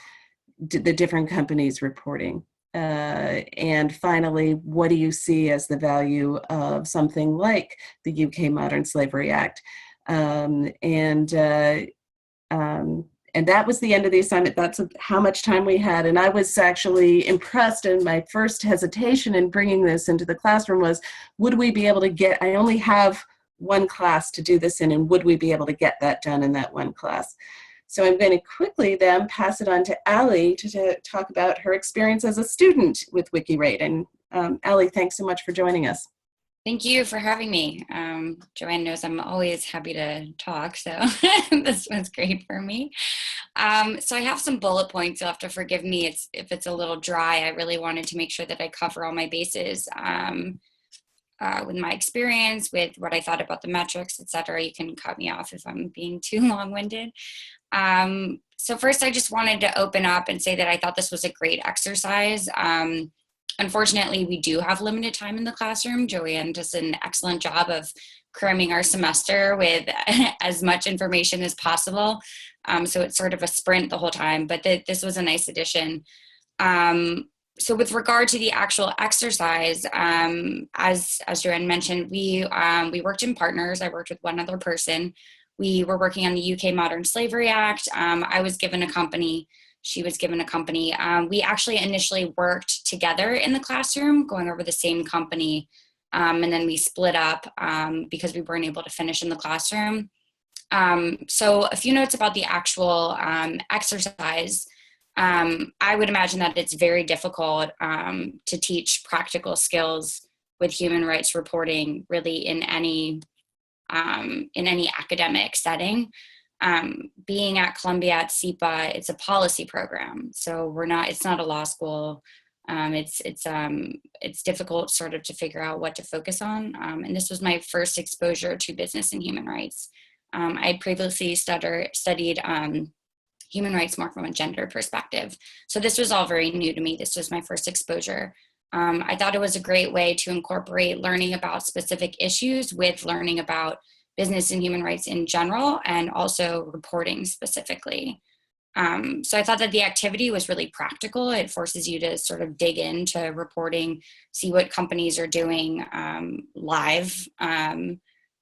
different companies reporting? And finally, what do you see as the value of something like the UK Modern Slavery Act? And that was the end of the assignment. That's how much time we had. And I was actually impressed, and my first hesitation in bringing this into the classroom was, would we be able to I only have one class to do this in, and would we be able to get that done in that one class? So I'm going to quickly then pass it on to Ali to talk about her experience as a student with Wikirate. And Ali, thanks so much for joining us. Thank you for having me. Joanne knows I'm always happy to talk, so this was great for me. So I have some bullet points. You'll have to forgive me if it's a little dry. I really wanted to make sure that I cover all my bases with my experience, with what I thought about the metrics, etc. You can cut me off if I'm being too long-winded. So first, I just wanted to open up and say that I thought this was a great exercise. Unfortunately, we do have limited time in the classroom. Joanne does an excellent job of cramming our semester with as much information as possible. So it's sort of a sprint the whole time, but this was a nice addition. So with regard to the actual exercise, as Joanne mentioned, we worked in partners. I worked with one other person. We were working on the UK Modern Slavery Act. I was given a company. She was given a company. We actually initially worked together in the classroom, going over the same company, and then we split up because we weren't able to finish in the classroom. So a few notes about the actual exercise. I would imagine that it's very difficult to teach practical skills with human rights reporting really in any academic setting. Being at Columbia at SEPA, it's a policy program. So it's not a law school. It's difficult sort of to figure out what to focus on. And this was my first exposure to business and human rights. I had previously studied human rights more from a gender perspective. So this was all very new to me. This was my first exposure. I thought it was a great way to incorporate learning about specific issues with learning about business and human rights in general, and also reporting specifically. So I thought that the activity was really practical. It forces you to sort of dig into reporting, see what companies are doing live.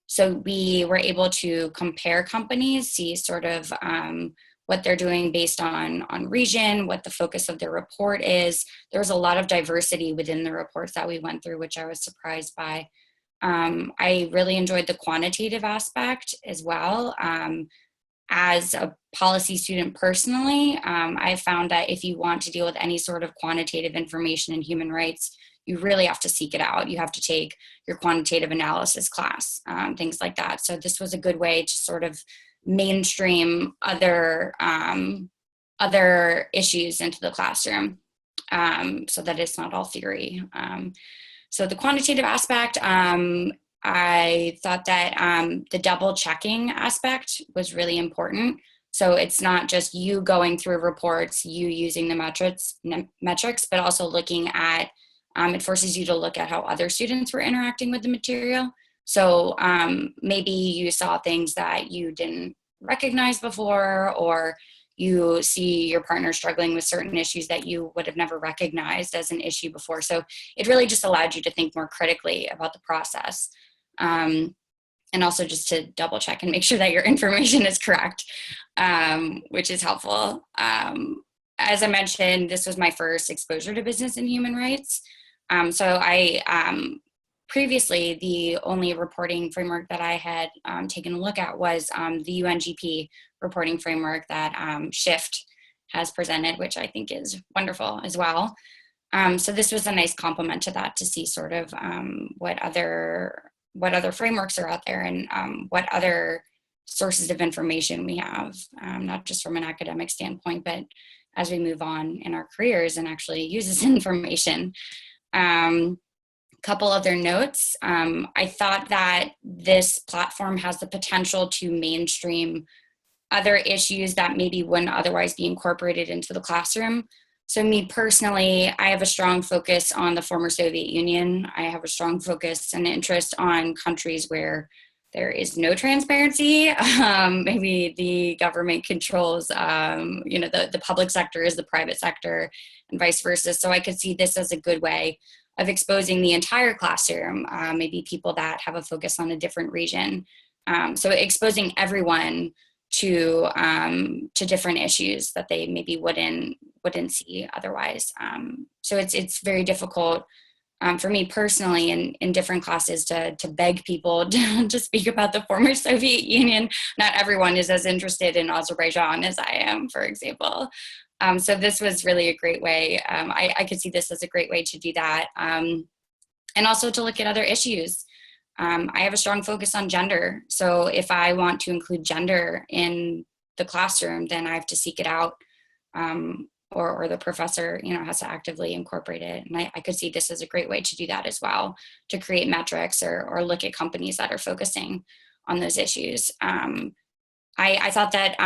So we were able to compare companies, see sort of what they're doing based on region, what the focus of their report is. There was a lot of diversity within the reports that we went through, which I was surprised by. I really enjoyed the quantitative aspect as well. As a policy student personally, I found that if you want to deal with any sort of quantitative information in human rights, you really have to seek it out. You have to take your quantitative analysis class, things like that. So this was a good way to sort of mainstream other issues into the classroom, so that it's not all theory. So the quantitative aspect, I thought that the double checking aspect was really important. So it's not just you going through reports, you using the metrics, but also looking at, it forces you to look at how other students were interacting with the material. So maybe you saw things that you didn't recognize before, or you see your partner struggling with certain issues that you would have never recognized as an issue before. So it really just allowed you to think more critically about the process. And also just to double check and make sure that your information is correct, which is helpful. As I mentioned, this was my first exposure to business and human rights. So I previously, the only reporting framework that I had taken a look at was the UNGP reporting framework that Shift has presented, which I think is wonderful as well. So this was a nice complement to that, to see sort of what other frameworks are out there, and what other sources of information we have, not just from an academic standpoint, but as we move on in our careers and actually use this information. Couple other notes. I thought that this platform has the potential to mainstream other issues that maybe wouldn't otherwise be incorporated into the classroom. So me personally, I have a strong focus on the former Soviet Union. I have a strong focus and interest on countries where there is no transparency. Maybe the government controls, the public sector is the private sector, and vice versa. So I could see this as a good way of exposing the entire classroom, maybe people that have a focus on a different region. So exposing everyone to different issues that they maybe wouldn't see otherwise. So it's very difficult for me personally in different classes to beg people to speak about the former Soviet Union. Not everyone is as interested in Azerbaijan as I am, for example. So this was really a great way. I could see this as a great way to do that. And also to look at other issues. I have a strong focus on gender. So if I want to include gender in the classroom, then I have to seek it out, or the professor, has to actively incorporate it. And I could see this as a great way to do that as well, to create metrics or look at companies that are focusing on those issues. I thought that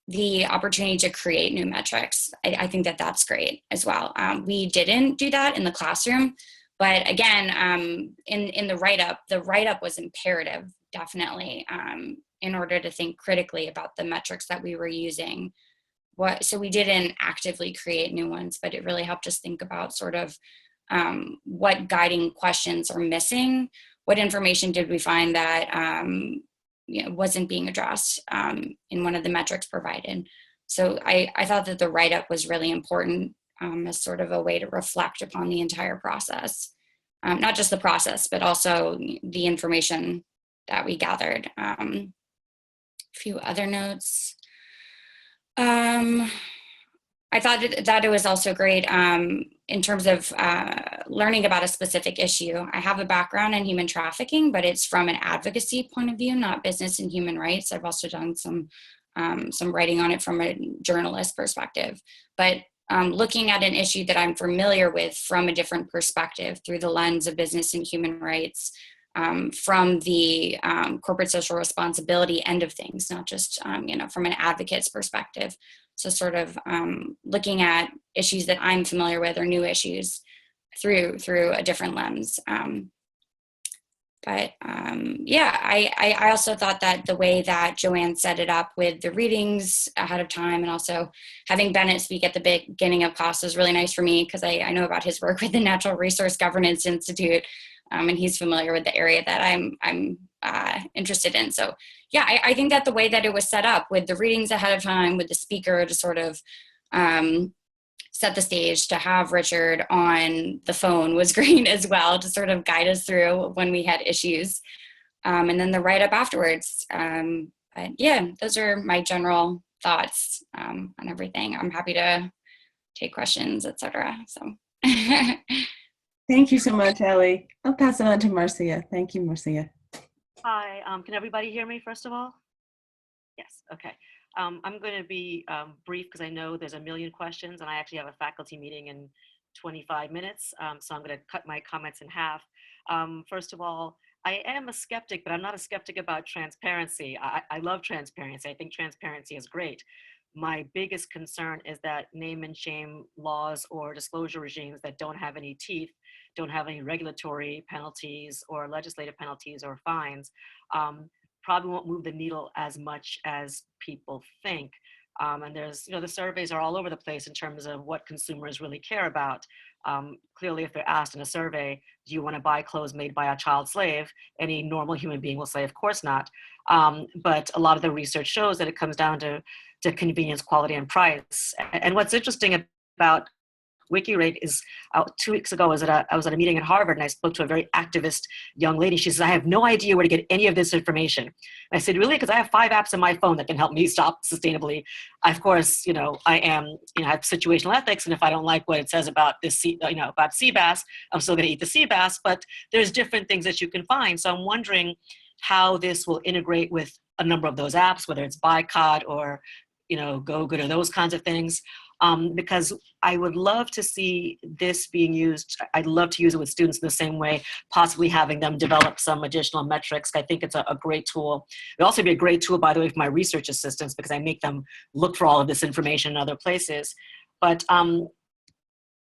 the opportunity to create new metrics, I think that that's great as well. We didn't do that in the classroom. But again, in the write-up was imperative, definitely, in order to think critically about the metrics that we were using. So we didn't actively create new ones, but it really helped us think about sort of what guiding questions are missing, what information did we find that wasn't being addressed in one of the metrics provided. So I thought that the write-up was really important. As sort of a way to reflect upon the entire process. Not just the process, but also the information that we gathered. A few other notes. I thought that it was also great in terms of learning about a specific issue. I have a background in human trafficking, but it's from an advocacy point of view, not business and human rights. I've also done some writing on it from a journalist perspective. But looking at an issue that I'm familiar with from a different perspective through the lens of business and human rights, from the corporate social responsibility end of things, not just from an advocate's perspective. So sort of looking at issues that I'm familiar with or new issues through a different lens. I also thought that the way that Joanne set it up with the readings ahead of time, and also having Bennett speak at the beginning of class was really nice for me, because I know about his work with the Natural Resource Governance Institute, and he's familiar with the area that I'm interested in. So yeah, I think that the way that it was set up with the readings ahead of time, with the speaker to sort of set the stage, to have Richard on the phone was great as well, to sort of guide us through when we had issues. And then the write-up afterwards. Yeah, those are my general thoughts on everything. I'm happy to take questions, etc. So. Thank you so much, Ellie. I'll pass it on to Marcia. Thank you, Marcia. Hi, can everybody hear me first of all? Yes, okay. I'm going to be brief because I know there's a million questions and I actually have a faculty meeting in 25 minutes. So I'm going to cut my comments in half. First of all, I am a skeptic, but I'm not a skeptic about transparency. I love transparency. I think transparency is great. My biggest concern is that name and shame laws or disclosure regimes that don't have any teeth, don't have any regulatory penalties or legislative penalties or fines, probably won't move the needle as much as people think. And there's, the surveys are all over the place in terms of what consumers really care about. Clearly, if they're asked in a survey, do you want to buy clothes made by a child slave? Any normal human being will say, of course not. But a lot of the research shows that it comes down to convenience, quality, and price. And what's interesting about Wikirate is 2 weeks ago, I was at a meeting at Harvard and I spoke to a very activist young lady. She says, I have no idea where to get any of this information. And I said, really? Because I have 5 apps on my phone that can help me shop sustainably. Of course, I have situational ethics, and if I don't like what it says about this, about sea bass, I'm still going to eat the sea bass. But there's different things that you can find. So I'm wondering how this will integrate with a number of those apps, whether it's Boycott or Go Good or those kinds of things. Because I would love to see this being used. I'd love to use it with students in the same way, possibly having them develop some additional metrics. I think it's a great tool. It'd also be a great tool, by the way, for my research assistants, because I make them look for all of this information in other places. But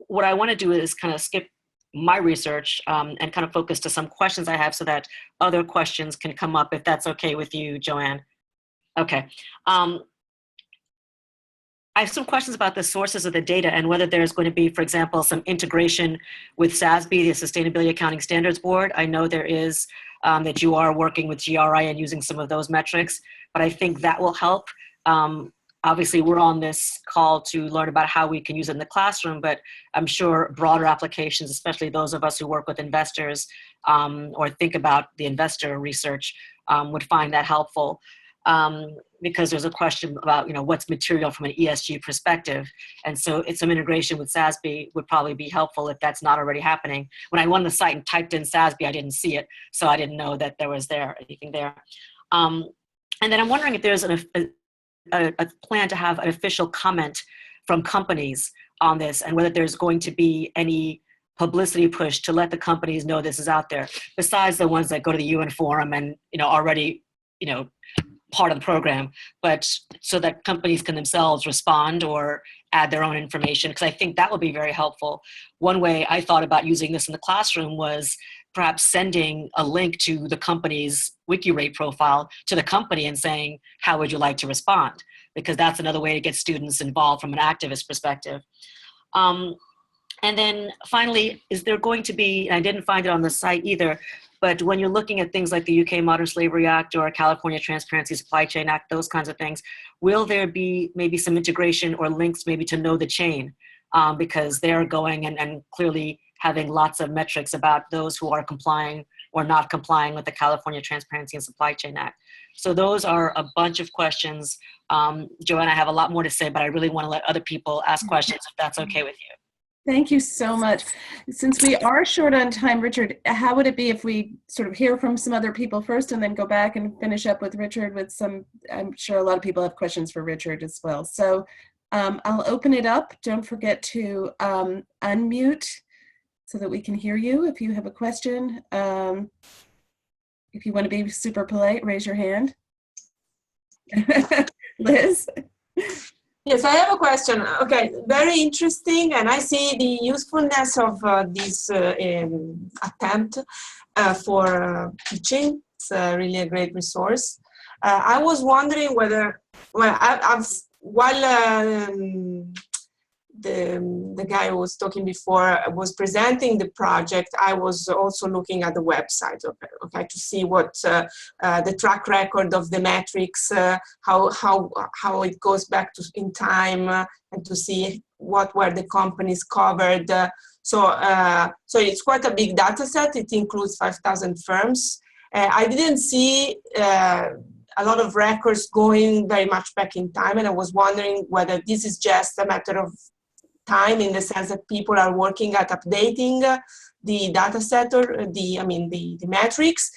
what I want to do is kind of skip my research and kind of focus to some questions I have so that other questions can come up, if that's okay with you, Joanne. Okay. I have some questions about the sources of the data and whether there's going to be, for example, some integration with SASB, the Sustainability Accounting Standards Board. I know there is, that you are working with GRI and using some of those metrics, but I think that will help. Obviously, we're on this call to learn about how we can use it in the classroom, but I'm sure broader applications, especially those of us who work with investors or think about the investor research, would find that helpful. Because there's a question about, what's material from an ESG perspective. And so some integration with SASB would probably be helpful if that's not already happening. When I went on the site and typed in SASB, I didn't see it. So I didn't know that there was anything there. And then I'm wondering if there's a plan to have an official comment from companies on this and whether there's going to be any publicity push to let the companies know this is out there, besides the ones that go to the UN forum and, already, part of the program, but so that companies can themselves respond or add their own information, because I think that would be very helpful. One way I thought about using this in the classroom was perhaps sending a link to the company's Wikirate profile to the company and saying, how would you like to respond? Because that's another way to get students involved from an activist perspective. And then finally, is there going to be, and I didn't find it on the site either, but when you're looking at things like the UK Modern Slavery Act or California Transparency Supply Chain Act, those kinds of things, will there be maybe some integration or links maybe to know the chain? Because they're going and clearly having lots of metrics about those who are complying or not complying with the California Transparency and Supply Chain Act. So those are a bunch of questions. Joanne, I have a lot more to say, but I really want to let other people ask questions if that's okay with you. Thank you so much. Since we are short on time, Richard, how would it be if we sort of hear from some other people first and then go back and finish up with Richard with some, I'm sure a lot of people have questions for Richard as well. So I'll open it up. Don't forget to unmute so that we can hear you if you have a question. If you want to be super polite, raise your hand. Liz? Yes, I have a question. Okay, very interesting, and I see the usefulness of this attempt for teaching. It's really a great resource. I was wondering whether, well, while the guy who was talking before was presenting the project, I was also looking at the website, okay, to see what the track record of the metrics, how it goes back in time, and to see what were the companies covered. So it's quite a big data set. It includes 5,000 firms. I didn't see a lot of records going very much back in time, and I was wondering whether this is just a matter of time in the sense that people are working at updating the data set or the metrics.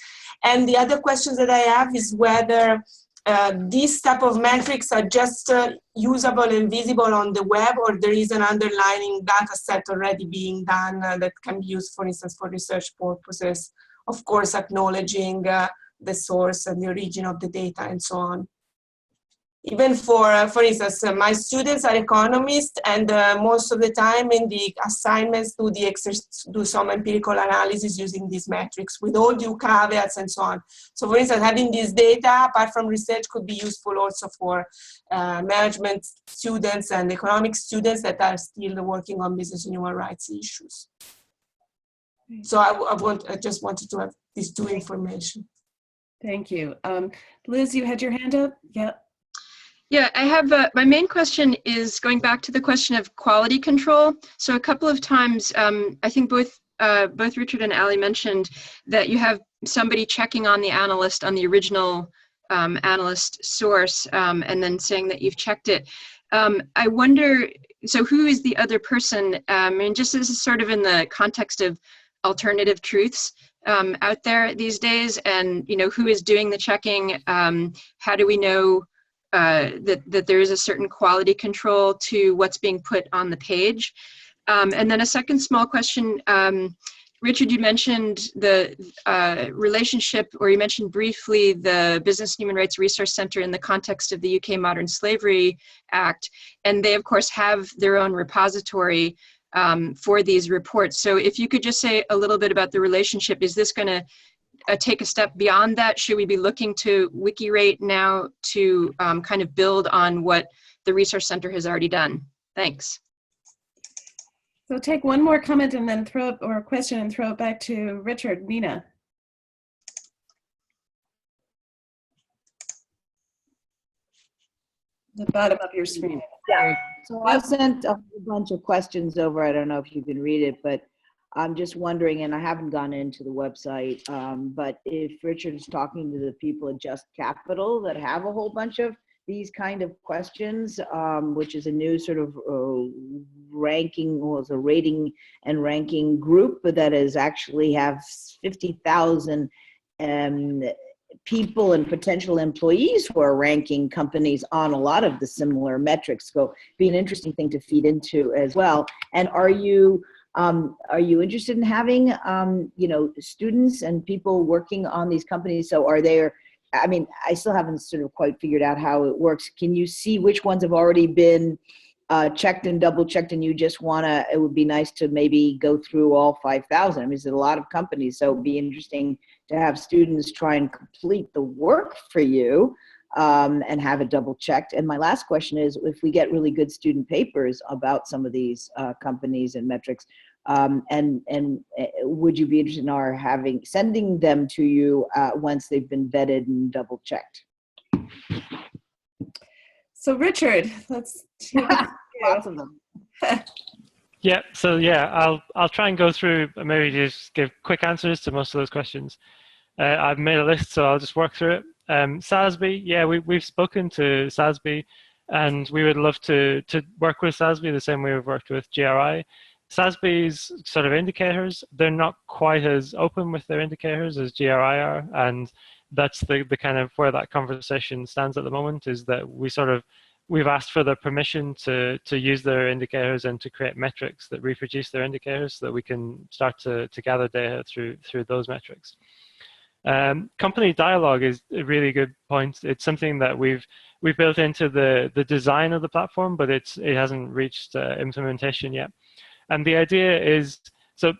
And the other questions that I have is whether these type of metrics are just usable and visible on the web, or there is an underlying data set already being done that can be used, for instance, for research purposes, of course, acknowledging the source and the origin of the data and so on. Even for instance, my students are economists, and most of the time in the assignments do some empirical analysis using these metrics with all due caveats and so on. So for instance, having this data, apart from research, could be useful also for management students and economic students that are still working on business and human rights issues. So I just wanted to have these two information. Thank you. Liz, you had your hand up? Yep. Yeah, I have my main question is going back to the question of quality control. So a couple of times, I think both Richard and Ali mentioned that you have somebody checking on the analyst on the original analyst source and then saying that you've checked it. I wonder, so who is the other person? And just as sort of in the context of alternative truths out there these days, and who is doing the checking? How do we know that there is a certain quality control to what's being put on the page? And then a second small question, Richard, you mentioned the relationship, or you mentioned briefly the Business and Human Rights Resource Centre in the context of the UK Modern Slavery Act, and they of course have their own repository for these reports. So if you could just say a little bit about the relationship, is this going to take a step beyond that? Should we be looking to Wikirate now to kind of build on what the Resource Center has already done? Thanks. So take one more comment and then throw it, or a question, and throw it back to Richard. Nina. The bottom of your screen. Yeah. So I sent a whole bunch of questions over. I don't know if you can read it, but I'm just wondering, and I haven't gone into the website, but if Richard is talking to the people at Just Capital that have a whole bunch of these kind of questions, which is a new sort of ranking, or a rating and ranking group that is actually have 50,000 people and potential employees who are ranking companies on a lot of the similar metrics. So be an interesting thing to feed into as well. And are you interested in having, students and people working on these companies? So are there, I still haven't sort of quite figured out how it works. Can you see which ones have already been checked and double checked, and you just it would be nice to maybe go through all 5,000? There's a lot of companies, so it'd be interesting to have students try and complete the work for you and have it double checked. And my last question is, if we get really good student papers about some of these companies and metrics, and would you be interested in our sending them to you once they've been vetted and double checked? So Richard, let's lots of them. Yeah, so yeah, I'll try and go through, maybe just give quick answers to most of those questions. I've made a list, so I'll just work through it. SASB, yeah, we've spoken to SASB, and we would love to work with SASB the same way we've worked with GRI. SASB's sort of indicators, they're not quite as open with their indicators as GRI are, and that's the kind of where that conversation stands at the moment, is that we've asked for their permission to use their indicators and to create metrics that reproduce their indicators, so that we can start to gather data through those metrics. Company dialogue is a really good point. It's something that we've built into the design of the platform, but it hasn't reached implementation yet. And the idea is, so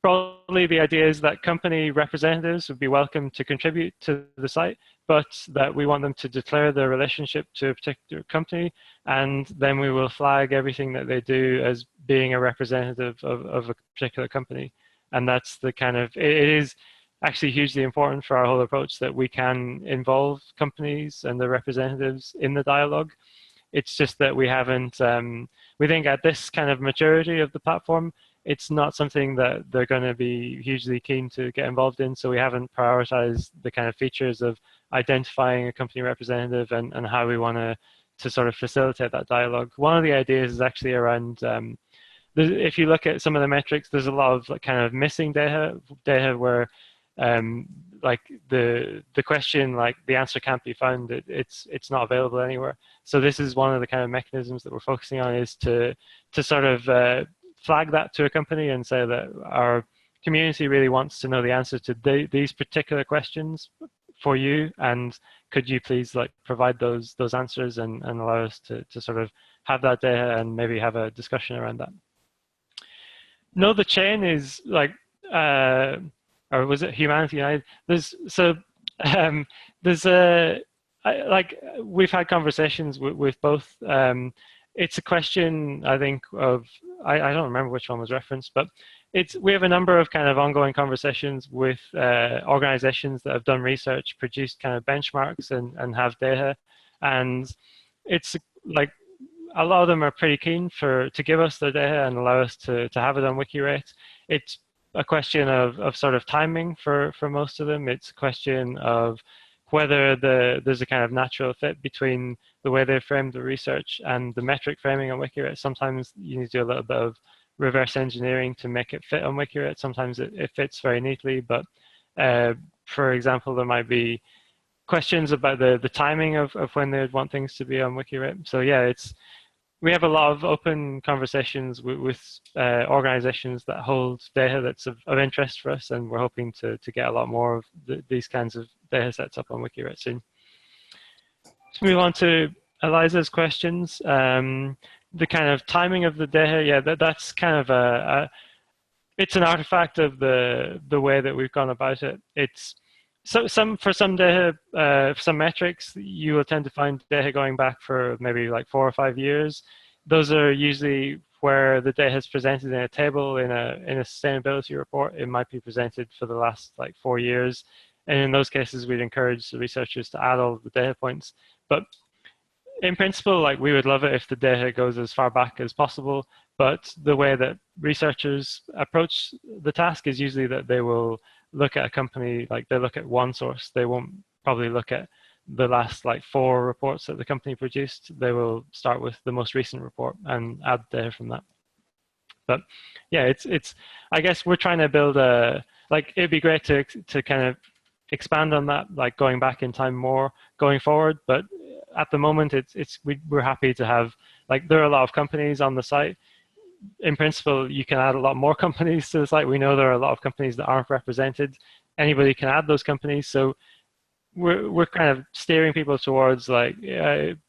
probably the idea is that company representatives would be welcome to contribute to the site, but that we want them to declare their relationship to a particular company, and then we will flag everything that they do as being a representative of a particular company. And that's the kind of, it is actually hugely important for our whole approach that we can involve companies and their representatives in the dialogue. It's just that we haven't, we think at this kind of maturity of the platform, it's not something that they're going to be hugely keen to get involved in. So we haven't prioritized the kind of features of identifying a company representative and how we want to sort of facilitate that dialogue. One of the ideas is actually around, if you look at some of the metrics, there's a lot of kind of missing data where like the question, like the answer can't be found, it's not available anywhere. So this is one of the kind of mechanisms that we're focusing on, is to sort of flag that to a company and say that our community really wants to know the answer to these particular questions for you, and could you please like provide those answers and allow us to sort of have that data and maybe have a discussion around that. Know the chain is like, or was it Humanity United? Like we've had conversations with both. It's a question, I think, of, I don't remember which one was referenced, but we have a number of kind of ongoing conversations with organizations that have done research, produced kind of benchmarks and have data. And it's like, a lot of them are pretty keen to give us their data and allow us to have it on Wikirate. It's a question of sort of timing for most of them. It's a question of whether there's a kind of natural fit between the way they framed the research and the metric framing on Wikirate. Sometimes you need to do a little bit of reverse engineering to make it fit on Wikirate. Sometimes it fits very neatly, but for example, there might be questions about the timing of when they'd want things to be on Wikirate. So yeah, we have a lot of open conversations with organizations that hold data that's of interest for us, and we're hoping to get a lot more of these kinds of data sets up on Wikirate soon. Let's move on to Eliza's questions. The kind of timing of the data, yeah, that's kind of it's an artifact of the way that we've gone about it. It's for some data, some metrics, you will tend to find data going back for maybe like 4 or 5 years. Those are usually where the data is presented in a table in a sustainability report. It might be presented for the last like 4 years, and in those cases, we'd encourage the researchers to add all of the data points. But in principle, like we would love it if the data goes as far back as possible. But the way that researchers approach the task is usually that they will look at a company, like they look at one source. They won't probably look at the last like 4 reports that the company produced. They will start with the most recent report and add data from that. But yeah, it's I guess we're trying to build like it'd be great to kind of expand on that, like going back in time more going forward. But at the moment, we're happy to have, like, there are a lot of companies on the site. In principle, you can add a lot more companies to the site. We know there are a lot of companies that aren't represented. Anybody can add those companies. So we're kind of steering people towards like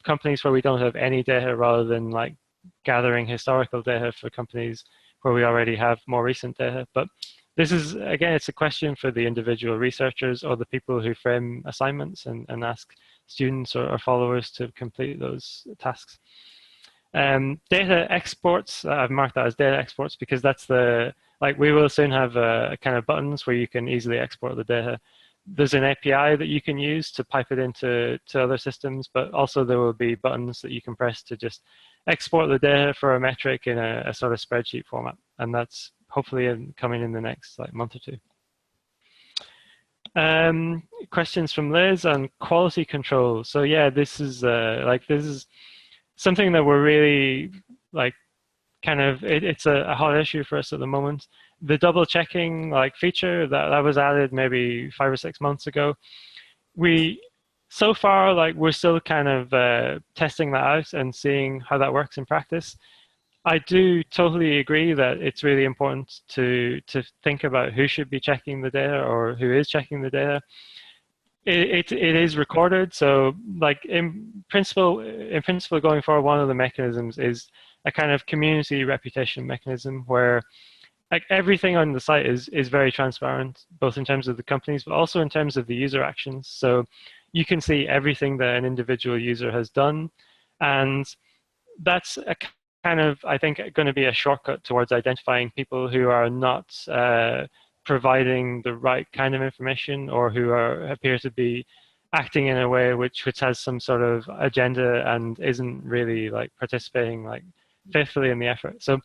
companies where we don't have any data, rather than like gathering historical data for companies where we already have more recent data. But this is, again, it's a question for the individual researchers or the people who frame assignments and ask students or followers to complete those tasks. Data exports, I've marked that as data exports because that's like we will soon have kind of buttons where you can easily export the data. There's an API that you can use to pipe it into other systems, but also there will be buttons that you can press to just export the data for a metric in a sort of spreadsheet format. And that's hopefully coming in the next like month or two. Questions from Liz on quality control. So yeah, this is something that we're really like kind of, it's a hot issue for us at the moment. The double checking like feature that was added maybe 5 or 6 months ago, so far like we're still kind of testing that out and seeing how that works in practice. I do totally agree that it's really important to think about who should be checking the data or who is checking the data. It is recorded, so like in principle going forward, one of the mechanisms is a kind of community reputation mechanism where like everything on the site is very transparent, both in terms of the companies, but also in terms of the user actions. So you can see everything that an individual user has done, and that's a kind of, I think, going to be a shortcut towards identifying people who are not providing the right kind of information or who appear to be acting in a way which has some sort of agenda and isn't really like participating like faithfully in the effort. So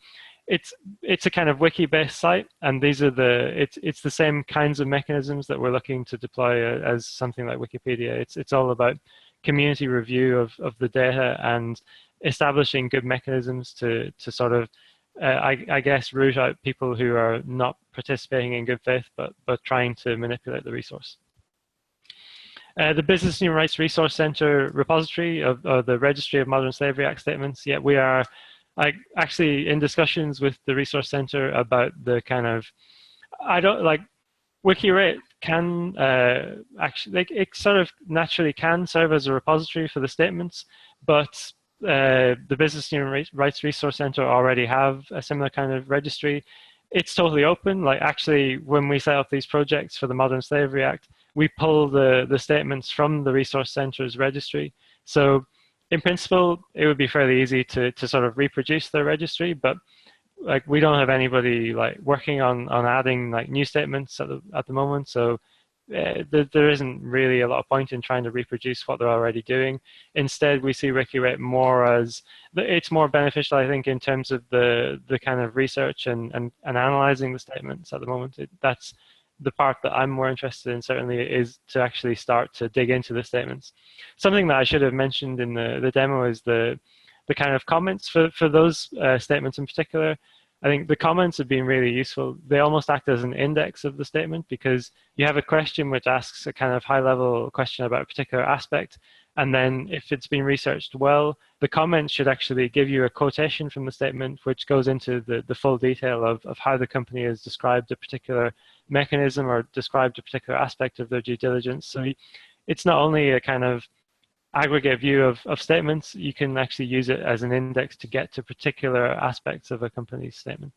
it's a kind of wiki-based site, and these are it's the same kinds of mechanisms that we're looking to deploy as something like Wikipedia. It's all about community review of the data and establishing good mechanisms to sort of I guess root out people who are not participating in good faith but trying to manipulate the resource. The Business and Human Rights Resource Center repository of the Registry of Modern Slavery Act statements. Yeah, we are actually in discussions with the Resource Center about the kind of, Wikirate can actually, it sort of naturally can serve as a repository for the statements, but the Business and Human Rights Resource Center already have a similar kind of registry. It's totally open. Like actually, when we set up these projects for the Modern Slavery Act, we pull the statements from the Resource Center's registry. So in principle, it would be fairly easy to sort of reproduce the registry, but like we don't have anybody like working on adding like new statements at the moment. So there isn't really a lot of point in trying to reproduce what they're already doing. Instead, we see Wikirate more as, it's more beneficial, I think, in terms of the kind of research and analyzing the statements at the moment. That's the part that I'm more interested in, certainly, is to actually start to dig into the statements. Something that I should have mentioned in the demo is the kind of comments for those statements in particular. I think the comments have been really useful. They almost act as an index of the statement, because you have a question which asks a kind of high-level question about a particular aspect, and then if it's been researched well, the comments should actually give you a quotation from the statement which goes into the full detail of how the company has described a particular mechanism or described a particular aspect of their due diligence. So it's not only a kind of aggregate view of statements, you can actually use it as an index to get to particular aspects of a company's statement.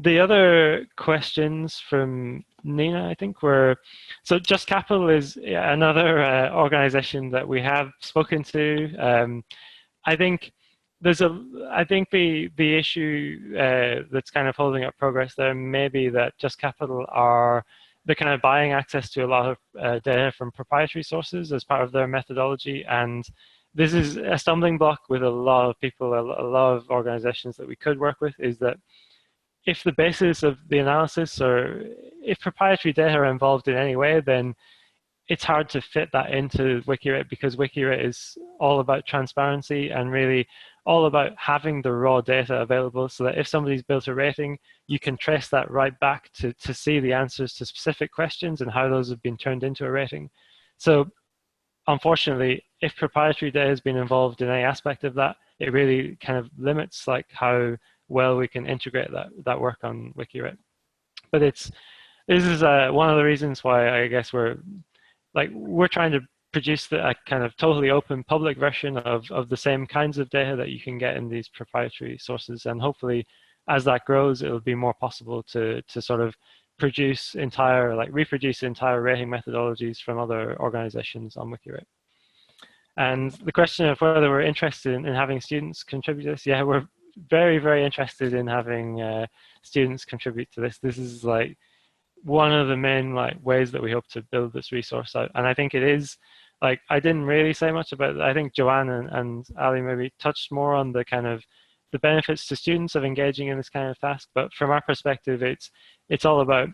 The other questions from Nina, I think, were, so Just Capital is another organization that we have spoken to. I think the issue that's kind of holding up progress there may be that Just Capital they're kind of buying access to a lot of data from proprietary sources as part of their methodology, and this is a stumbling block with a lot of people, a lot of organizations that we could work with, is that if the basis of the analysis, or if proprietary data are involved in any way, then it's hard to fit that into Wikirate, because Wikirate is all about transparency and really all about having the raw data available, so that if somebody's built a rating, you can trace that right back to see the answers to specific questions and how those have been turned into a rating. So unfortunately, if proprietary data has been involved in any aspect of that, it really kind of limits like how well we can integrate that work on Wikirate. But this is one of the reasons why I guess we're trying to produce a kind of totally open public version of the same kinds of data that you can get in these proprietary sources, and hopefully as that grows, it'll be more possible to sort of reproduce entire rating methodologies from other organizations on Wikirate. And the question of whether we're interested in having students contribute to this, yeah, we're very, very interested in having students contribute to this. This is like one of the main ways that we hope to build this resource out. And I think it is, I didn't really say much about it. I think Joanne and Ali maybe touched more on the kind of the benefits to students of engaging in this kind of task. But from our perspective, it's all about,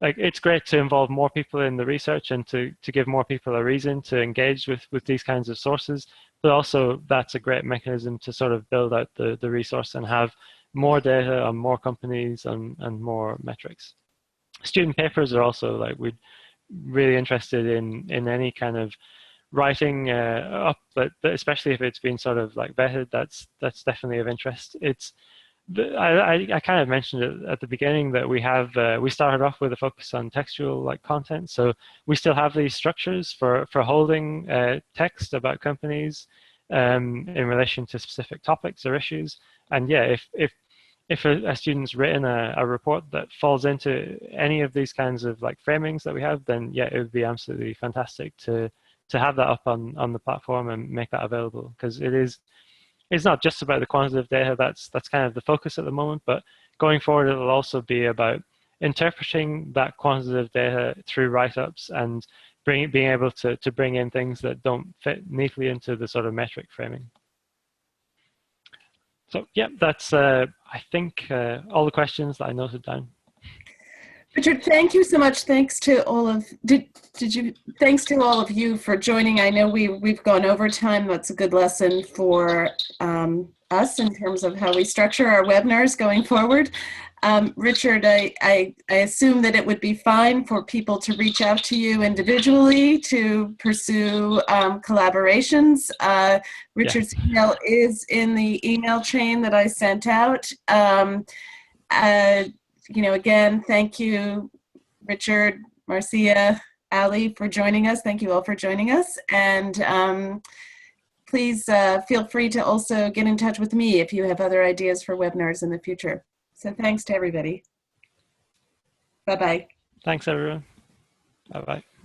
it's great to involve more people in the research and to give more people a reason to engage with these kinds of sources. But also that's a great mechanism to sort of build out the resource and have more data on more companies and more metrics. Student papers are also we're really interested in any kind of writing up, but especially if it's been sort of vetted, that's definitely of interest. I kind of mentioned it at the beginning that we started off with a focus on textual content, so we still have these structures for holding text about companies in relation to specific topics or issues. And yeah, if a student's written a report that falls into any of these kinds of framings that we have, then yeah, it would be absolutely fantastic to have that up on the platform and make that available, because it's not just about the quantitative data that's kind of the focus at the moment, but going forward it'll also be about interpreting that quantitative data through write-ups and being able to bring in things that don't fit neatly into the sort of metric framing. So yeah, that's I think all the questions that I noted down. Richard, thank you so much. Thanks to all of thanks to all of you for joining. I know we've gone over time. That's a good lesson for us in terms of how we structure our webinars going forward. Richard, I assume that it would be fine for people to reach out to you individually to pursue collaborations. Richard's email is in the email chain that I sent out. You know, again, thank you, Richard, Marcia, Ali, for joining us. Thank you all for joining us. And please feel free to also get in touch with me if you have other ideas for webinars in the future. So thanks to everybody. Bye-bye. Thanks, everyone. Bye-bye.